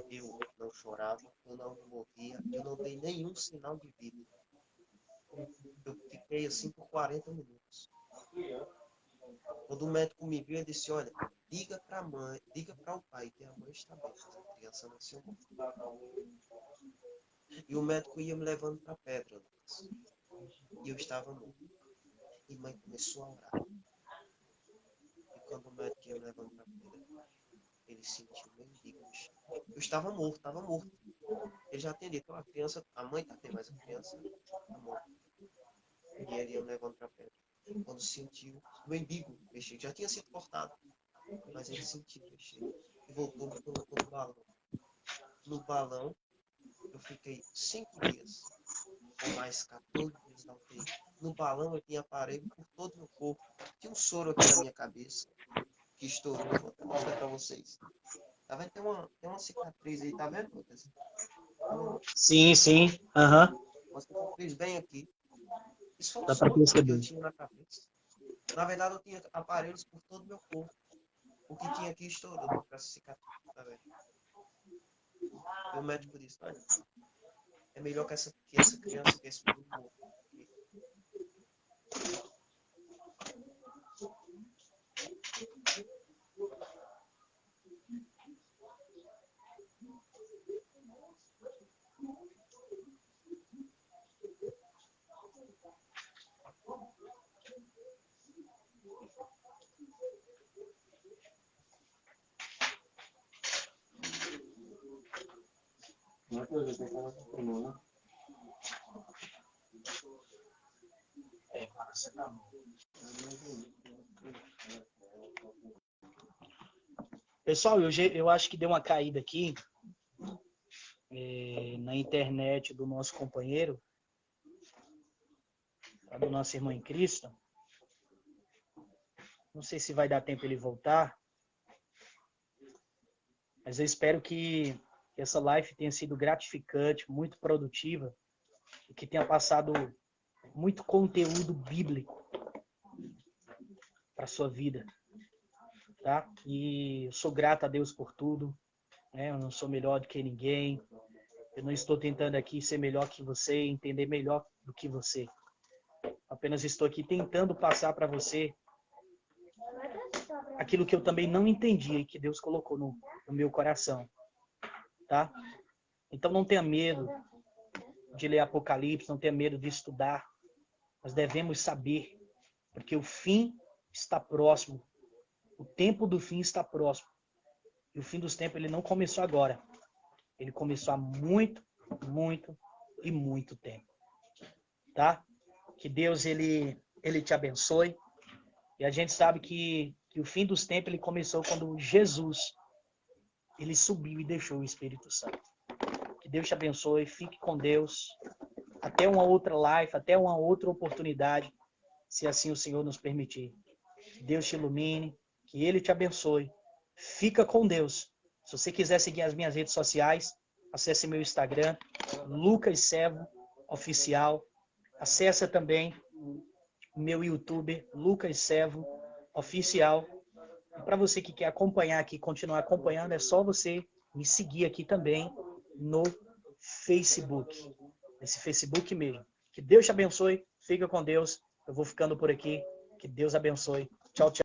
eu não chorava, eu não morria, eu não dei nenhum sinal de vida. Eu fiquei assim por 40 minutos. Quando o médico me viu, ele disse, olha, diga para a mãe, diga para o pai que a mãe está bem, mas a criança nasceu morta. E o médico ia me levando para a pedra, Lucas. E eu estava morto. E mãe começou a orar. E quando o médico ia me levando para a pedra, ele sentiu o mendigo no chão. Eu estava morto. Ele já tinha dito, a criança, a mãe está bem, mas a criança está morta. E ele ia me levando para a pedra. Quando sentiu o mendigo mexer, já tinha sido cortado, mas ele sentiu mexer e voltou me colocou no balão. No balão, eu fiquei 5 dias, ou mais 14 dias na UTI. No balão, eu tinha aparelho por todo o meu corpo. Tinha um soro aqui na minha cabeça, que estourou. Vou até mostrar para vocês. Tá vendo? Tem uma cicatriz aí, tá vendo, Lucas? Sim, sim. Aham. Uma cicatriz bem aqui. Isso foi um Dá para soro que eu perceber. tinha na cabeça. Na verdade, eu tinha aparelhos por todo o meu corpo. O que tinha aqui estourou para essa cicatriz, tá vendo? E o médico disse, olha, é melhor que essa criança, que esse menino morra. Pessoal, eu acho que deu uma caída aqui na internet do nosso companheiro, do nosso irmão em Cristo. Não sei se vai dar tempo ele voltar, mas eu espero que essa live tenha sido gratificante, muito produtiva, e que tenha passado muito conteúdo bíblico para a sua vida, tá? E eu sou grato a Deus por tudo, né? Eu não sou melhor do que ninguém, eu não estou tentando aqui ser melhor que você, entender melhor do que você. Apenas estou aqui tentando passar para você aquilo que eu também não entendi e que Deus colocou no meu coração, tá? Então não tenha medo de ler Apocalipse, não tenha medo de estudar. Nós devemos saber, porque o fim está próximo. O tempo do fim está próximo. E o fim dos tempos ele não começou agora. Ele começou há muito, muito e muito tempo. Tá? Que Deus ele te abençoe. E a gente sabe que o fim dos tempos ele começou quando Jesus ele subiu e deixou o Espírito Santo. Que Deus te abençoe, fique com Deus. Até uma outra live, até uma outra oportunidade, se assim o Senhor nos permitir. Que Deus te ilumine, que Ele te abençoe. Fica com Deus. Se você quiser seguir as minhas redes sociais, acesse meu Instagram, Lucas Servo Oficial. Acesse também meu YouTube, Lucas Servo Oficial. E para você que quer acompanhar aqui, continuar acompanhando, é só você me seguir aqui também no Facebook. Nesse Facebook mesmo. Que Deus te abençoe. Fica com Deus. Eu vou ficando por aqui. Que Deus abençoe. Tchau, tchau.